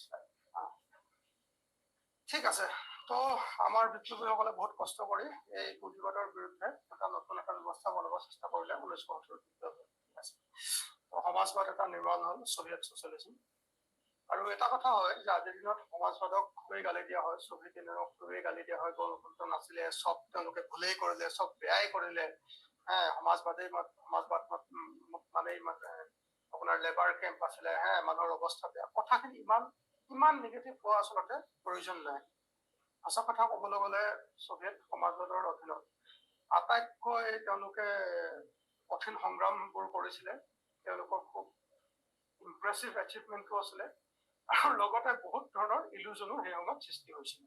কৰিছিলে ঠিক আছে তো আমাৰ বিপ্লৱীসকলে বহুত কষ্ট কৰি এই পুঁজিবাদৰ বিৰুদ্ধে এটা নতুন এটা ব্যৱস্থা বনাব চেষ্টা কৰিলে 1970 সমাজবাদ এটা নিৰ্মাণ হ'ল ছভিয়েট ছচিয়েলিজম আৰু এটা কথা হয় যে আজিৰ দিনত সমাজবাদক খুবেই গালি দিয়া হয় ছভিয়েট ইউনিয়নক খুবেই গালি দিয়া হয় গণতন্ত্ৰ নাছিলে চব তেওঁলোকে ভুলেই কৰিলে চব বেয়াই কৰিলে সমাজবাদ মানে আপোনাৰ লেবাৰ কেম্প আছিলে মানুহৰ অৱস্থা বেয়া কথাখিনি ইমান নিগেটিভ হোৱা আচলতে প্ৰয়োজন নাই সঁচা কথা ক'বলৈ গ'লে ছভিয়েট সমাজবাদৰ অধীনত আটাইতকৈ তেওঁলোকে কঠিন সংগ্ৰামবোৰ কৰিছিলে তেওঁলোকৰ খুব ইম্প্ৰেছিভ এচিভমেণ্টটো আছিলে আৰু লগতে বহুত ধৰণৰ ইলুজনো সেই সময়ত সৃষ্টি হৈছিল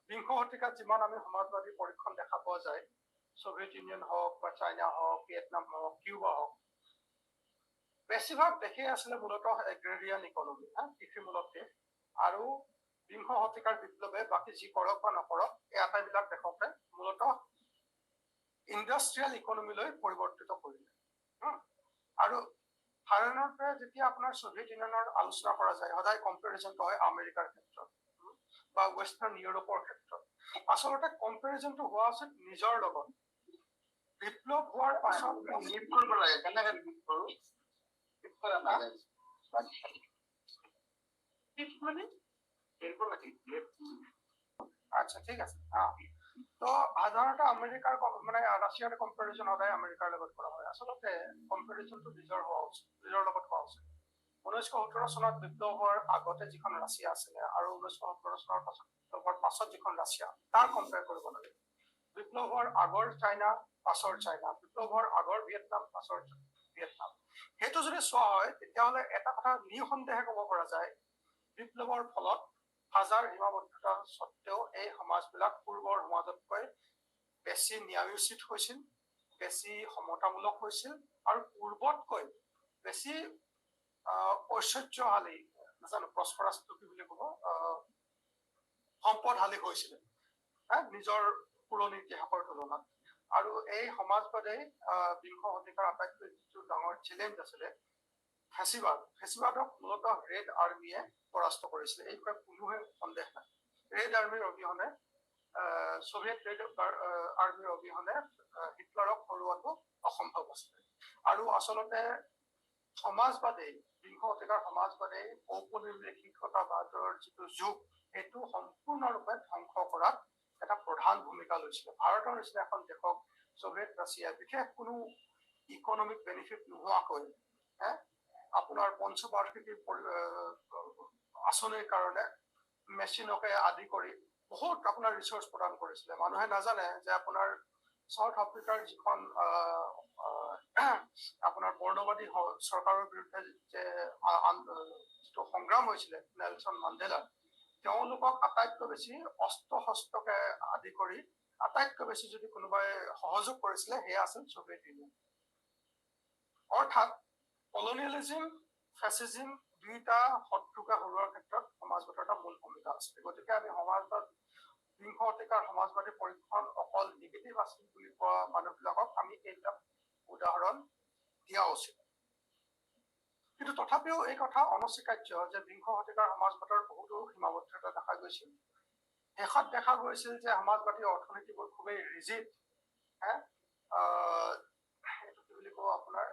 বিংশ শতিকাত যিমান আমি সমাজবাদী পৰীক্ষণ দেখা পোৱা যায় ছভিয়েট ইউনিয়ন হওক বা চাইনা হওক ভিয়েটনাম হওক কিউবা হওক বেছিভাগ দেশে আছিলে মূলতঃ এগ্ৰেৰিয়ান ইকনমি কৃষিমূলক দেশ আৰু বিংশ শতিকাৰ বিপ্লৱে বাকী যি কৰক বা নকৰক এই আটাইবিলাক দেশকে মূলতঃ ইণ্ডাষ্ট্ৰিয়েল ইকনমিলৈ পৰিৱৰ্তিত কৰিলে আৰু সাধাৰণতে যেতিয়া আপোনাৰ ছভিয়েট ইউনিয়নৰ আলোচনা কৰা যায় সদায় কম্পেৰিজনটো হয় আমেৰিকাৰ ক্ষেত্ৰত বা ৱেষ্টাৰ্ণ ইউৰোপৰ ক্ষেত্ৰত আচলতে কম্পেৰিজনটো হোৱা উচিত নিজৰ লগত বিপ্লৱ হোৱাৰ পাছত কৰিব লাগে কেনেকে কৰো আচ্ছা ঠিক আছে তো সাধাৰণতে আমেৰিকাৰ মানে ৰাছিয়াৰ কম্পেৰিজন সদায় আমেৰিকাৰ লগত কৰা হয় আচলতে কম্পেৰিজনটো নিজৰ হোৱা উচিত নিজৰ লগত হোৱা উচিত 1917 চনত বিপ্লৱ হোৱাৰ আগতে যিখন ৰাছিয়া আছিলে আৰু 1917 চনৰ পাছত যিখন ৰাছিয়া তাৰ কম্পেয়াৰ কৰিব লাগে বিপ্লৱ হোৱাৰ আগৰ চাইনা পাছৰ চাইনা বিপ্লৱ হোৱাৰ আগৰ ভিয়েটনাম পাছৰ ভিয়েটনাম সেইটো যদি চোৱা হয় তেতিয়াহ'লে এটা কথা নিঃসন্দেহে ক'ব পৰা যায় বিপ্লৱৰ ফলত হাজাৰ সীমাবদ্ধতা স্বত্তেও এই সমাজবিলাক পূৰ্বৰ সমাজতকৈ বেছি ন্যায়োচিত হৈছিল বেছি সমতামূলক হৈছিল আৰু পূৰ্বতকৈ বেছি ঐশ্বৰ্যশালী নাজানো প্ৰস্পৰাছটো কি বুলি ক'ব সম্পদশালী হৈছিলে নিজৰ পুৰণি ইতিহাসৰ তুলনাত আৰু এই সমাজবাদে বিংশ শতিকাৰ আটাইতকৈ যিটো ডাঙৰ চেলেঞ্জ আছিলে ফেচিবাদক মূলতঃ ৰেড আৰ্মিয়ে পৰাস্ত কৰিছিলে এই বিষয়ে কোনোৱে সন্দেহ নাই ৰেড আৰ্মিৰ অবিহনে ছভিয়েট ৰেড আৰ্মিৰ অবিহনে হিটলাৰক হৰুৱাটো অসম্ভৱ আছিলে আৰু আচলতে সমাজবাদেই বিংশ শতিকাৰ সমাজবাদেই ঔপনিৱেশিকতাবাদৰ যিটো যুগ সেইটো সম্পূৰ্ণৰূপে ধ্বংস কৰাত এটা প্ৰধান ভূমিকা লৈছিলে ভাৰতৰ নিচিনা এখন দেশক ছভিয়েট ৰাছিয়া বিশেষ কোনো ইকনমিক বেনিফিট নোহোৱাকৈ আপোনাৰ পঞ্চবাৰ্ষিকী আঁচনিৰ কাৰণে মেচিনকে আদি কৰি বহুত আপোনাৰ ৰিচোৰ্চ প্ৰদান কৰিছিলে মানুহে নাজানে যে আপোনাৰ সাউথ আফ্ৰিকাৰ যিখন আপোনাৰ বৰ্ণবাদী চৰকাৰৰ বিৰুদ্ধে যে যিটো সংগ্ৰাম হৈছিলে নেলছন মাণ্ডেলাৰ তেওঁলোকক আটাইতকৈ বেছি অস্ত্ৰ শস্ত্ৰকে আদি কৰি আটাইতকৈ বেছি যদি কোনোবাই সহযোগ কৰিছিলে সেয়া আছিল ছভিয়েট ইউনিয়ন অৰ্থাৎ কলনিয়েলিজিম ফেচিজিম দুইটা শত্ৰুকে হৰুৱাৰ ক্ষেত্ৰত সমাজবাদৰ এটা মূল ভূমিকা আছিলে গতিকে আমি সমাজবাদ বিংশ শতিকাৰ সমাজবাদী পৰীক্ষণ অকল নিগেটিভ আছিল বুলি কোৱা মানুহবিলাকক আমি এইবিলাক উদাহৰণ দিয়া উচিত কিন্তু তথাপিও এই কথা অনস্বীকাৰ্য যে বিংশ শতিকাৰ সমাজবাদৰ বহুতো সীমাবদ্ধতা দেখা গৈছিল শেষত দেখা গৈছিল যে সমাজবাদী অৰ্থনীতিবোৰ খুবেই ৰিজিড এইটো কি বুলি ক'ব আপোনাৰ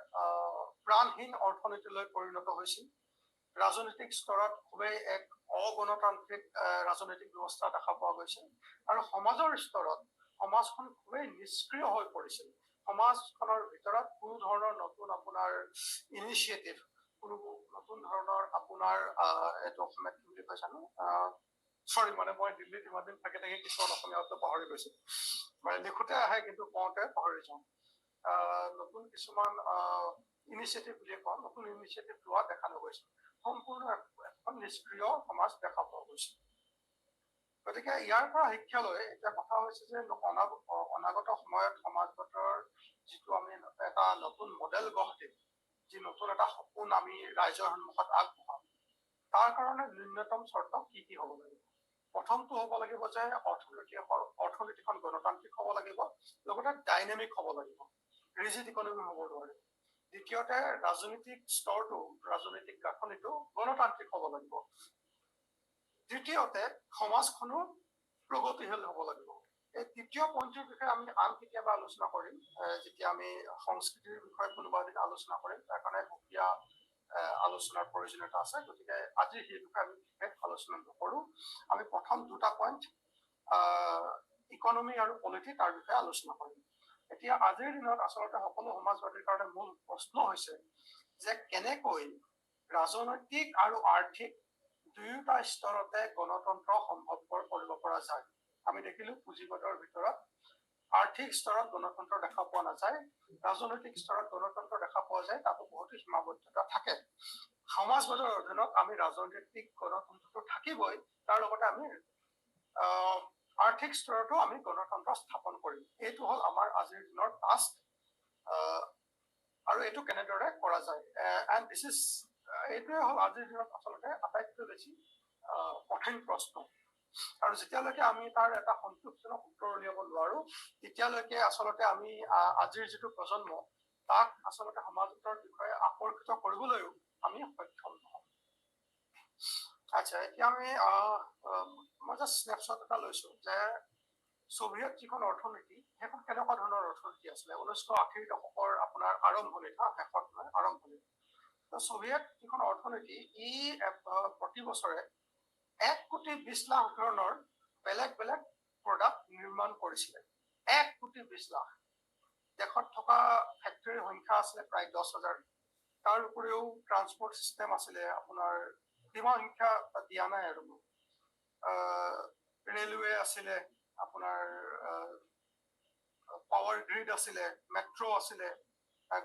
প্ৰাণহীন অৰ্থনীতিলৈ পৰিণত হৈছিল ৰাজনৈতিক স্তৰত খুবেই এক অগণতান্ত্ৰিক ৰাজনৈতিক ব্যৱস্থা দেখা পোৱা গৈছিল আৰু সমাজৰ স্তৰত সমাজখন খুবেই নিষ্ক্ৰিয় হৈ পৰিছিল সমাজখনৰ ভিতৰত কোনো ধৰণৰ নতুন আপোনাৰ ইনিচিয়েটিভ কোনো নতুন ধৰণৰ আপোনাৰ এইটো অসমীয়াত কি বুলি কয় জানো চৰি মানে মই দিল্লীত ইমান দিন থাকি কিছুমান অসমীয়া শব্দ পাহৰি গৈছো মানে লিখোতে আহে কিন্তু কওঁতে পাহৰি যাওঁ নতুন কিছুমান ইনিচিয়েটিভ বুলিয়ে কওঁ নতুন ইনিচিয়েটিভ লোৱা দেখা নগৈছে সম্পূৰ্ণ এখন নিষ্ক্ৰিয় সমাজ দেখা পোৱা গৈছে গতিকে ইয়াৰ পৰা শিক্ষা লৈ এতিয়া কথা হৈছে যে অনাগত সময়ত সমাজবাদৰ যিটো আমি এটা নতুন মডেল গঢ় দিম যি নতুন এটা সপোন আমি ৰাইজৰ সন্মুখত আগবঢ়াম তাৰ কাৰণে ন্যূনতম চৰ্ত কি কি হ'ব লাগিব প্ৰথমটো হ'ব লাগিব যে অৰ্থনীতিখন গণতান্ত্ৰিক হ'ব লাগিব লগতে ডাইনামিক হ'ব লাগিব ৰিজিড ইকনমি হ'ব নোৱাৰিব দ্বিতীয়তে ৰাজনৈতিক স্তৰটো ৰাজনৈতিক গাঁথনিটো গণতান্ত্ৰিক হ'ব লাগিব। তৃতীয়তে সমাজখনো প্ৰগতিশীল হ'ব লাগিব। এই তৃতীয় পইণ্টৰ বিষয়ে আমি আন কেতিয়াবা আলোচনা কৰিম, যেতিয়া আমি সংস্কৃতিৰ বিষয়ে কোনোবা দিন আলোচনা কৰিম। তাৰ কাৰণে সুকীয়া আলোচনাৰ প্ৰয়োজনীয়তা আছে, গতিকে আজি সেই বিষয়ে আমি বিশেষ আলোচনা নকৰোঁ। আমি প্ৰথম দুটা পইণ্ট ইকনমি আৰু পলিটি তাৰ বিষয়ে আলোচনা কৰিম। এতিয়া আজিৰ দিনত আচলতে সকলো সমাজবাদীৰ কাৰণে মূল প্ৰশ্ন হৈছে যে কেনেকৈ ৰাজনৈতিক আৰু আৰ্থিক দুয়োটা স্তৰতে গণতন্ত্ৰ সম্ভৱপৰ কৰিব পৰা যায়। আমি দেখিলো পুঁজিবাদৰ ভিতৰত আৰ্থিক স্তৰত গণতন্ত্ৰ দেখা পোৱা নাযায়, ৰাজনৈতিক স্তৰত গণতন্ত্ৰ দেখা পোৱা যায়, তাতো বহুতো সীমাবদ্ধতা থাকে। সমাজবাদৰ অধীনত আমি ৰাজনৈতিক গণতন্ত্ৰটো থাকিবই, তাৰ লগতে আমি আৰ্থিক স্তৰতো আমি গণতন্ত্ৰ স্থাপন কৰিম। এইটো হ'ল আমাৰ আজিৰ দিনৰ টাস্ক, আৰু এইটো কেনেদৰে কৰা যায়। এণ্ড দিছ ইজ এইটোৱে হ'ল আজিৰ দিনত আচলতে আটাইতকৈ বেছি কঠিন প্ৰশ্ন। আৰু যেতিয়ালৈকে আমি তাৰ এটা সন্তোষজনক উত্তৰ উলিয়াব নোৱাৰো, তেতিয়ালৈকে আচলতে আমি আজিৰ যিটো প্ৰজন্ম তাক আচলতে সমাজৰ বিষয়ে আকৰ্ষিত কৰিবলৈও আমি সক্ষম নহম। আচ্ছা, এতিয়া আমি মই জাষ্ট স্নেপশ্বট এটা লৈছো যে সোভিয়েট যিখন অৰ্থনীতি সেইখন কেনেকুৱা ধৰণৰ অৰ্থনীতি আছিলে 1980ৰ দশকৰ আপোনাৰ আৰম্ভণিত, শেষত নহয় আৰম্ভণিত। সোভিয়েট যিখন অৰ্থনীতি ই প্ৰতি বছৰে 1,20,00,000 ধৰণৰ বেলেগ বেলেগ প্ৰডাক্ট নিৰ্মাণ কৰিছিলে। 1,20,00,000। দেশত থকা ফেক্টৰীৰ সংখ্যা আছিলে প্ৰায় 10,000। তাৰ উপৰিও ট্ৰান্সপৰ্ট চিষ্টেম আছিলে আপোনাৰ সীমা সংখ্যা দিয়া নাই আৰু ৰেলৱে আছিলে, আপোনাৰ পাৱাৰ গ্ৰিড আছিলে, মেট্ৰ' আছিলে,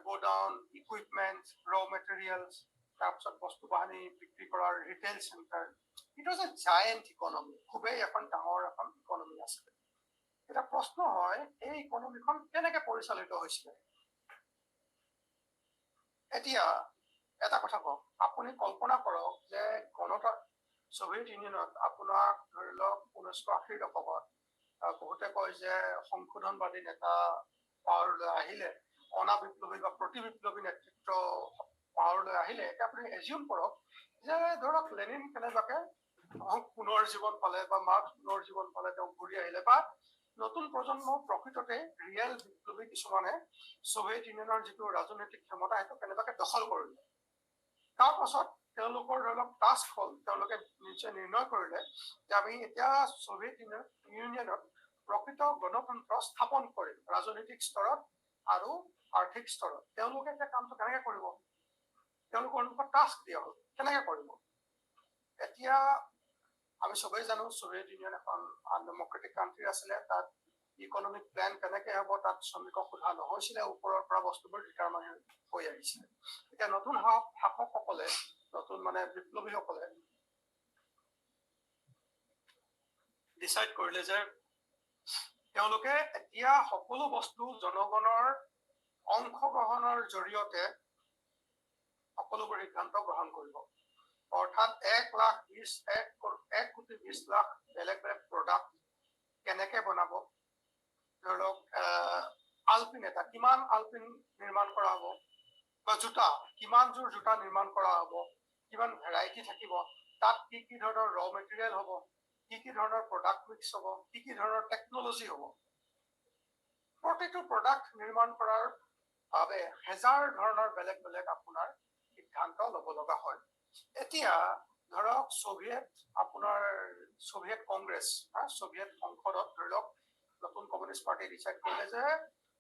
গোডাউন, ইকুইপমেণ্ট, ৰ মেটেৰিয়েলছ, তাৰপিছত বস্তু বাহিনী বিক্ৰী কৰাৰ retail centre. It was a giant economy, খুবেই এখন ডাঙৰ এখন ইকনমি আছিলে। এটা প্ৰশ্ন হয়, এই ইকনমিখন কেনেকে পৰিচালিত হৈছিলে? এতিয়া এটা কথা কওক, আপুনি কল্পনা কৰক যে সোভিয়েট ইউনিয়নত আপোনাক ধৰি লওক 1980ৰ দশকত বহুতে কয় যে সংশোধনবাদী নেতা পাৱাৰলৈ আহিলে, অনা বিপ্লৱী বা প্ৰতি বিপ্লৱী নেতৃত্ব পাৱাৰলৈ আহিলে। এতিয়া আপুনি এজিউম কৰক যে ধৰক লেনিন কেনেবাকে পুনৰ জীৱন পালে বা মাৰ্ক্স পুনৰ জীৱন পালে, তেওঁ ঘূৰি আহিলে, বা নতুন প্ৰজন্ম প্ৰকৃততে ৰিয়েল বিপ্লৱী কিছুমানে সোভিয়েট ইউনিয়নৰ যিটো ৰাজনৈতিক ক্ষমতা সেইটো কেনেবাকে দখল কৰিলে। তাৰ পাছত তেওঁলোকৰ ধৰি লওক টাস্ক হ'ল, তেওঁলোকে নিশ্চয় নিৰ্ণয় কৰিলে যে আমি এতিয়া সোভিয়েট ইউনিয়নত প্ৰকৃত গণতন্ত্ৰ স্থাপন কৰিম ৰাজনৈতিক স্তৰত আৰু আৰ্থিক স্তৰত। তেওঁলোকে এতিয়া কামটো কেনেকে কৰিব? তেওঁলোকৰ অনুকূল টাস্ক দিয়া হ'ল, কেনেকে কৰিব? এতিয়া আমি চবেই জানো সোভিয়েট ইউনিয়ন এখন আনডেমক্ৰেটিক কাণ্ট্ৰি আছিলে। তাত ইকনমিক প্লেন কেনেকে হ'ব তাত শ্ৰমিকক সোধা নহৈছিলে, ওপৰৰ পৰা বস্তুবোৰ ডিটাৰমাইন হৈ আহিছিলে। এতিয়া নতুন শাসকসকলে, নতুন মানে বিপ্লৱীসকলে ডিচাইড কৰিলে যে তেওঁলোকে এতিয়া সকলো বস্তু জনগণৰ অংশগ্ৰহণৰ জৰিয়তে সকলোবোৰ সিদ্ধান্ত গ্ৰহণ কৰিব। অৰ্থাৎ 1,20,00,000 বেলেগ বেলেগ প্ৰডাক্ট কেনেকে বনাব, ধৰি লওক আলপিন এটা কিমান আলপিন নিৰ্মাণ কৰা হ'ব, বা জোতা কিমানযোৰ জোতা নিৰ্মাণ কৰা হ'ব, কিমান ভেৰাইটি থাকিব, তাত কি কি ধৰণৰ ৰ মেটেৰিয়েল হ'ব, কি কি ধৰণৰ প্ৰডাক্ট মিক্স হ'ব, কি কি ধৰণৰ টেকনলজি হ'ব। প্ৰতিটো প্ৰডাক্ট নিৰ্মাণ কৰাৰ বাবে হেজাৰ ধৰণৰ বেলেগ বেলেগ আপোনাৰ সিদ্ধান্ত ল'ব লগা হয়। এতিয়া ধৰক সোভিয়েট কংগ্ৰেছ, সোভিয়েট সংসদত ধৰি লওক নতুন কমিউনিষ্ট পাৰ্টি ডিচাইড কৰিলে যে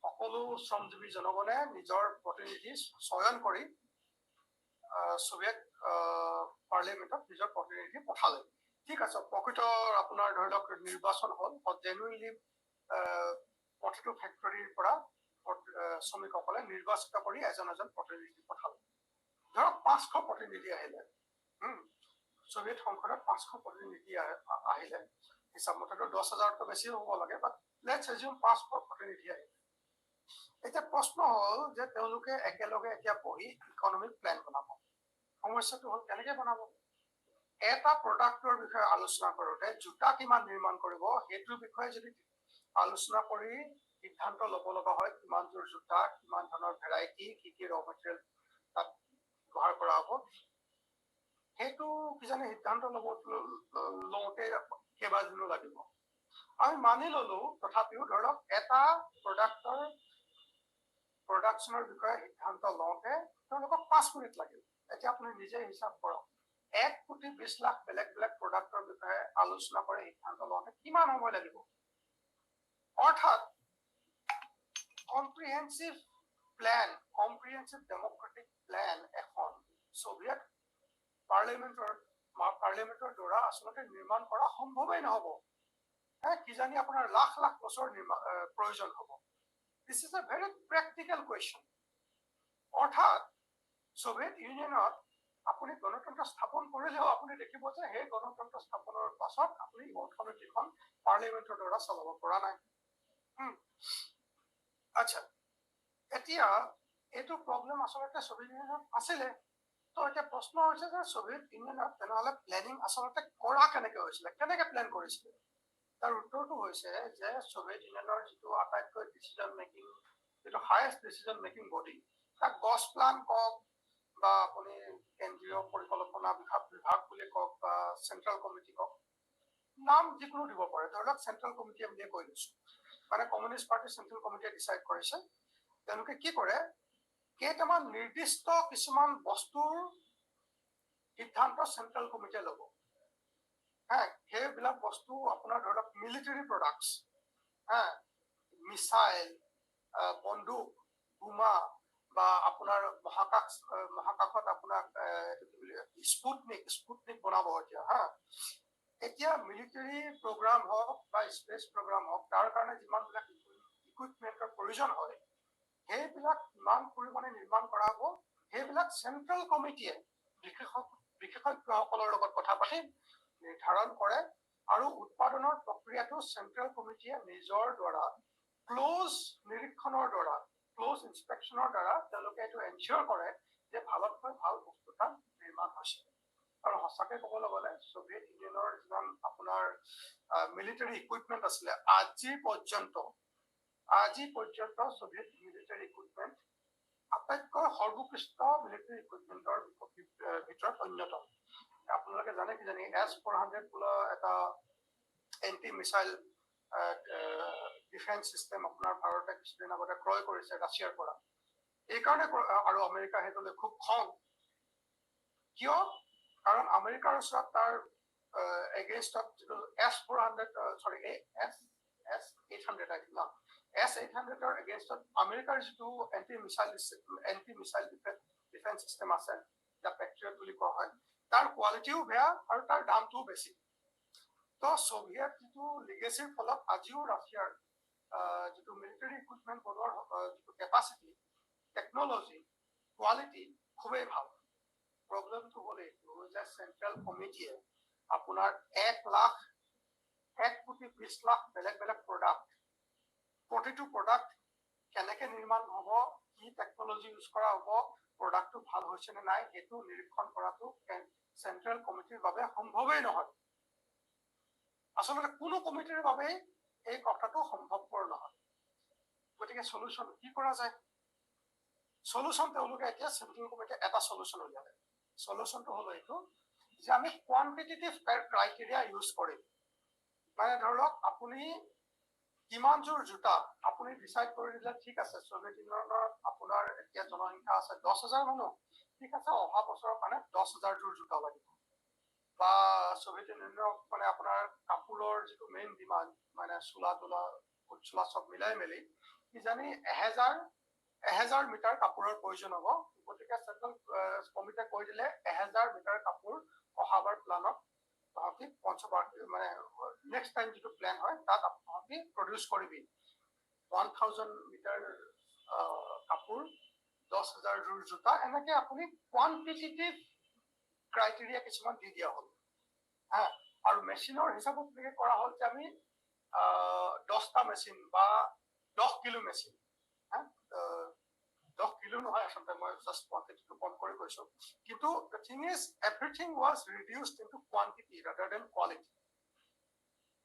সকলো শ্ৰমজীৱী জনগণে নিজৰ প্ৰতিনিধি চয়ন কৰি সোভিয়েট পাৰ্লিয়ামেণ্টত নিজৰ প্ৰতিনিধি পঠালে। ঠিক আছে, প্ৰকৃত আপোনাৰ ধৰি লওক নিৰ্বাচন হ'ল, জেনুইনলি প্ৰতিটো ফেক্টৰীৰ পৰা শ্ৰমিকসকলে নিৰ্বাচিত কৰি এজন এজন প্ৰতিনিধি পঠালে। ধৰক 500 প্ৰতিনিধি আহিলে, সোভিয়েট সংসদত 500 প্ৰতিনিধি আহিলে। হিচাপ মতেতো 10,000তকৈ বেছি হ'ব লাগে, বাট লেটছ এজিউম 500 প্ৰতিনিধি আহিলে। এতিয়া প্ৰশ্ন হ'ল যে তেওঁলোকে একেলগে এতিয়া বহি ইকনমিক প্লেন বনাব। সমস্যাটো হ'ল কেনেকে বনাব? এটা প্ৰডাক্টৰ বিষয়ে আলোচনা কৰোঁতে জোতা কিমান নিৰ্মাণ কৰিব সেইটোৰ বিষয়ে যদি আলোচনা কৰি সিদ্ধান্ত ল'ব লগা হয় কিমান যোৰ জোতা, কিমান ধৰণৰ ভেৰাইটি, কি ৰ মেটেৰিয়েল তাত ব্যৱহাৰ কৰা হ'ব, সেইটো কিজানি সিদ্ধান্ত লওঁতে কেইবাদিনো লাগিব। আমি মানি ললো তথাপিও ধৰক এটা প্ৰডাকশ্যনৰ বিষয়ে সিদ্ধান্ত লওঁতে তেওঁলোকক 5 মিনিট লাগিল। এতিয়া আপুনি নিজে হিচাপ কৰক 1,20,00,000 বেলেগ বেলেগ প্ৰডাক্টৰ বিষয়ে আলোচনা কৰি সিদ্ধান্ত লওঁতে কিমান সময় লাগিব। অৰ্থাৎ কম্প্ৰিহেনচিভ ডেমক্ৰেটিক প্লেন এখন সোভিয়েট পাৰ্লিয়ামেণ্টৰ দ্বাৰা আচলতে নিৰ্মাণ কৰা সম্ভৱেই নহ'ব। কিজানি আপোনাৰ লাখ লাখ বছৰ প্ৰয়োজন হ'ব। This is a very practical question. অৰ্থাৎ সোভিয়েট ইউনিয়নত আপুনি গণতন্ত্ৰ স্থাপন কৰিলেও আপুনি দেখিব যে সেই গণতন্ত্ৰ স্থাপনৰ পাছত আপুনি অৰ্থনীতিখন পাৰ্লিয়ামেণ্টৰ দ্বাৰা চলাব পৰা নাই। আচ্ছা, এতিয়া এইটো প্ৰব্লেম আচলতে সোভিয়েট ইউনিয়নত আছিলে। তো এতিয়া প্ৰশ্ন হৈছে যে সোভিয়েট ইউনিয়নত তেনেহ'লে প্লেনিং আচলতে কৰা কেনেকৈ হৈছিলে, কেনেকৈ প্লেন কৰিছিলে? তাৰ উত্তৰটো হৈছে যে সোভিয়েট ইউনিয়নৰ যিটো আটাইতকৈ যিটো হায়েষ্ট ডিচিজন মেকিং বডি, তাক গছ প্লান কওক বা আপুনি কেন্দ্ৰীয় পৰিকল্পনা বিভাগ বুলি কওক বা চেন্ট্ৰেল কমিটি কওক, নাম যিকোনো দিব পাৰে। ধৰি লওক চেন্ট্ৰেল কমিটি বুলিয়ে কৈ দিছো, মানে কমিউনিষ্ট পাৰ্টি চেন্ট্ৰেল কমিটিয়ে ডিচাইড কৰিছে। তেওঁলোকে কি কৰে, কেইটামান নিৰ্দিষ্ট কিছুমান বস্তুৰ সিদ্ধান্ত চেন্ট্ৰেল কমিটিয়ে ল'ব। সেইবিলাক বস্তু আপোনাৰ ধৰি লওক মিলিটাৰী প্ৰডাক্টছ, মিছাইল, বন্দুক, বোমা বা আপোনাৰ মহাকাশত আপোনাক স্পুটনিক বনাব এতিয়া মিলিটাৰী প্ৰগ্ৰাম হওক বা স্পেচ প্ৰগ্ৰাম হওক, তাৰ কাৰণে যিমানবিলাক ইকুইপমেণ্টৰ প্ৰয়োজন হয় সেইবিলাক কিমান পৰিমাণে নিৰ্মাণ কৰা হ'ব, সেইবিলাক চেন্ট্ৰেল কমিটিয়ে বিশেষজ্ঞসকলৰ লগত কথা পাতি নিৰ্ধাৰণ কৰে। আৰু উৎপাদনৰ প্ৰক্ৰিয়াটো চেন্ট্ৰেল কমিটিয়ে নিজৰ দ্বাৰা ক্লোজ নিৰীক্ষণৰ দ্বাৰা, ক্লোজ ইনস্পেকশ্যনৰ দ্বাৰা তেওঁলোকে এইটো এনচিয়ৰ কৰে যে ভালতকৈ ভাল বস্তু এটা নিৰ্মাণ হৈছে। আৰু সঁচাকৈ ক'বলৈ গ'লে সোভিয়েট ইউনিয়নৰ যিমান আপোনাৰ মিলিটাৰী ইকুইপমেণ্ট আছিলে, আজি পৰ্যন্ত সোভিয়েট মিলিটাৰী ইকুইপমেণ্ট আটাইতকৈ সৰ্বোৎকৃষ্ট মিলিটাৰী ইকুইপমেণ্টৰ ভিতৰত অন্যতম। আপোনালোকে জানে কিজানি S-400 বোলা এটা এণ্টি মিছাইল ডিফেন্স চিষ্টেম আপোনাৰ ভাৰতে কিছুদিন আগতে ক্ৰয় কৰিছে ৰাছিয়াৰ পৰা। এইকাৰণে আৰু আমেৰিকা সেইটোলৈ খুব খং। কিয়? কাৰণ আমেৰিকাৰ ওচৰত তাৰ এগেইনষ্টত যিটো S-800ৰ এগেইনষ্টত আমেৰিকাৰ যিটো এণ্টি মিছাইল ডিফেন্স চিষ্টেম আছে, যাক পেট্ৰিয়ট বুলি কোৱা হয়, তাৰ কোৱালিটিও বেয়া আৰু তাৰ দামটোও বেছি। তো সোভিয়েট যিটো লিগেচিৰ ফলত আজিও ৰাছিয়াৰ যিটো মিলিটাৰী ইকুইপমেণ্ট বনোৱাৰ যিটো কেপাচিটি, টেকনলজি, কোৱালিটি খুবেই ভাল। প্ৰব্লেমটো হ'ল এইটো যে চেন্ট্ৰেল কমিটিয়ে আপোনাৰ 1,20,00,000 বেলেগ বেলেগ প্ৰডাক্ট, প্ৰতিটো প্ৰডাক্ট কেনেকে নিৰ্মাণ হ'ব, কি টেকনলজি ইউজ কৰা হ'ব, প্ৰডাক্টটো ভাল হৈছে নে নাই, সেইটো নিৰীক্ষণ কৰাটো চেন্ট্ৰেল কমিটিৰ বাবে সম্ভৱেই নহয়। আচলতে কোনো কমিটিৰ বাবেই এই কথাটো সম্ভৱপৰ নহয়। গতিকে সলিউশ্যন কি কৰা যায়? সলিউশ্যন তেওঁলোকে এতিয়া চেন্ট্ৰেল কমিটিয়ে এটা সলিউশ্যন উলিয়ালে। সলিউশ্যনটো হ'ল এইটো যে আমি কোৱান্টিটেটিভ ক্ৰাইটেৰিয়া ইউজ কৰিম। মানে ধৰি লওক আপুনি কিমানযোৰ জোতা আপুনি ডিচাইড কৰি দিলে, ঠিক আছে সোভিয়েট ইউনিয়নৰ আপোনাৰ এতিয়া জনসংখ্যা আছে 10,000 মানুহ, ঠিক আছে অহা বছৰৰ কাৰণে 10,000যোৰ জোতা লাগিব। বা সোভিয়েট ইউনিয়নক মানে আপোনাৰ কাপোৰৰ যিটো মেইন ডিমাণ্ড, মানে চোলা তোলা চোলা চব মিলাই মেলি কিজানি 1000 মিটাৰ কাপোৰৰ প্ৰয়োজন হ'ব। গতিকে চেন্ট্ৰেল কমিটিয়ে কৈ দিলে 1000 মিটাৰ কাপোৰ অহাবাৰ প্লানত তহঁতি মানে নেক্সট টাইম যিটো প্লেন হয় তাত তহঁতি প্ৰডিউচ কৰিবি 1000 মিটাৰ কাপোৰ, 10,000যোৰ জোতা, এনেকে আপুনি কোৱান্টিটেটিভ ক্ৰাইটেৰিয়া কিছুমান দি দিয়া হ'ল। আৰু মেচিনৰ হিচাপত কৰা হ'ল যে আমি 10টা মেচিন বা 10 কিলো মেচিন, 10 কিলো নহয় আচলতে, মই জাষ্ট কোৱান্টিটিটো কম কৰি কৈছো। কিন্তু the thing is everything was reduced into quantity rather than quality.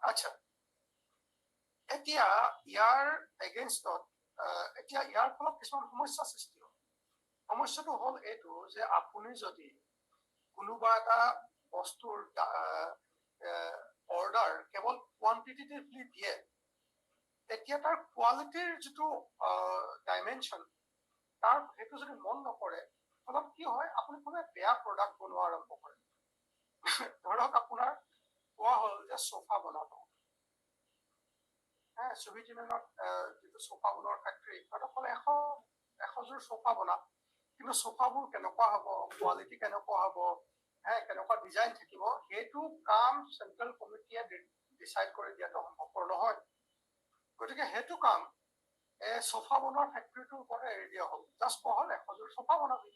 আচ্ছা, এতিয়া ইয়াৰ এগেইনষ্টত এতিয়া ইয়াৰ ফলত কিছুমান সমস্যা সৃষ্টি হয়। সমস্যাটো হ'ল এইটো যে আপুনি যদি কোনোবা এটা বস্তুৰ অৰ্ডাৰ কেৱল কোৱান্টিটেটিভলি দিয়ে, তেতিয়া তাৰ কোৱালিটিৰ যিটো ডাইমেনশ্যন তাৰ সেইটো যদি মন নকৰে, ফলত কি হয় আপুনি কোনো বেয়া প্ৰডাক্ট বনোৱা আৰম্ভ কৰে। ধৰক আপোনাৰ কোৱা হ'ল যে চোফা বনাব, ছভিয়েট ইউনিয়নত যিটো চোফা বনোৱাৰ ফেক্টৰী, সিহঁতক ক'লে 100 চোফা বনা, কিন্তু চোফাবোৰ কেনেকুৱা হ'ব, কোৱালিটি কেনেকুৱা হ'ব, কেনেকুৱা ডিজাইন থাকিব, সেইটো কাম চেন্ট্ৰেল কমিটিয়ে ডিচাইড কৰি দিয়াটো সম্ভৱপৰ নহয়। গতিকে সেইটো কাম চোফা বনোৱাৰ ফেক্টৰীটোৰ ওপৰত এৰি দিয়া হ'ল। জাষ্ট কোৱা হ'ল 100 চোফা বনাবি,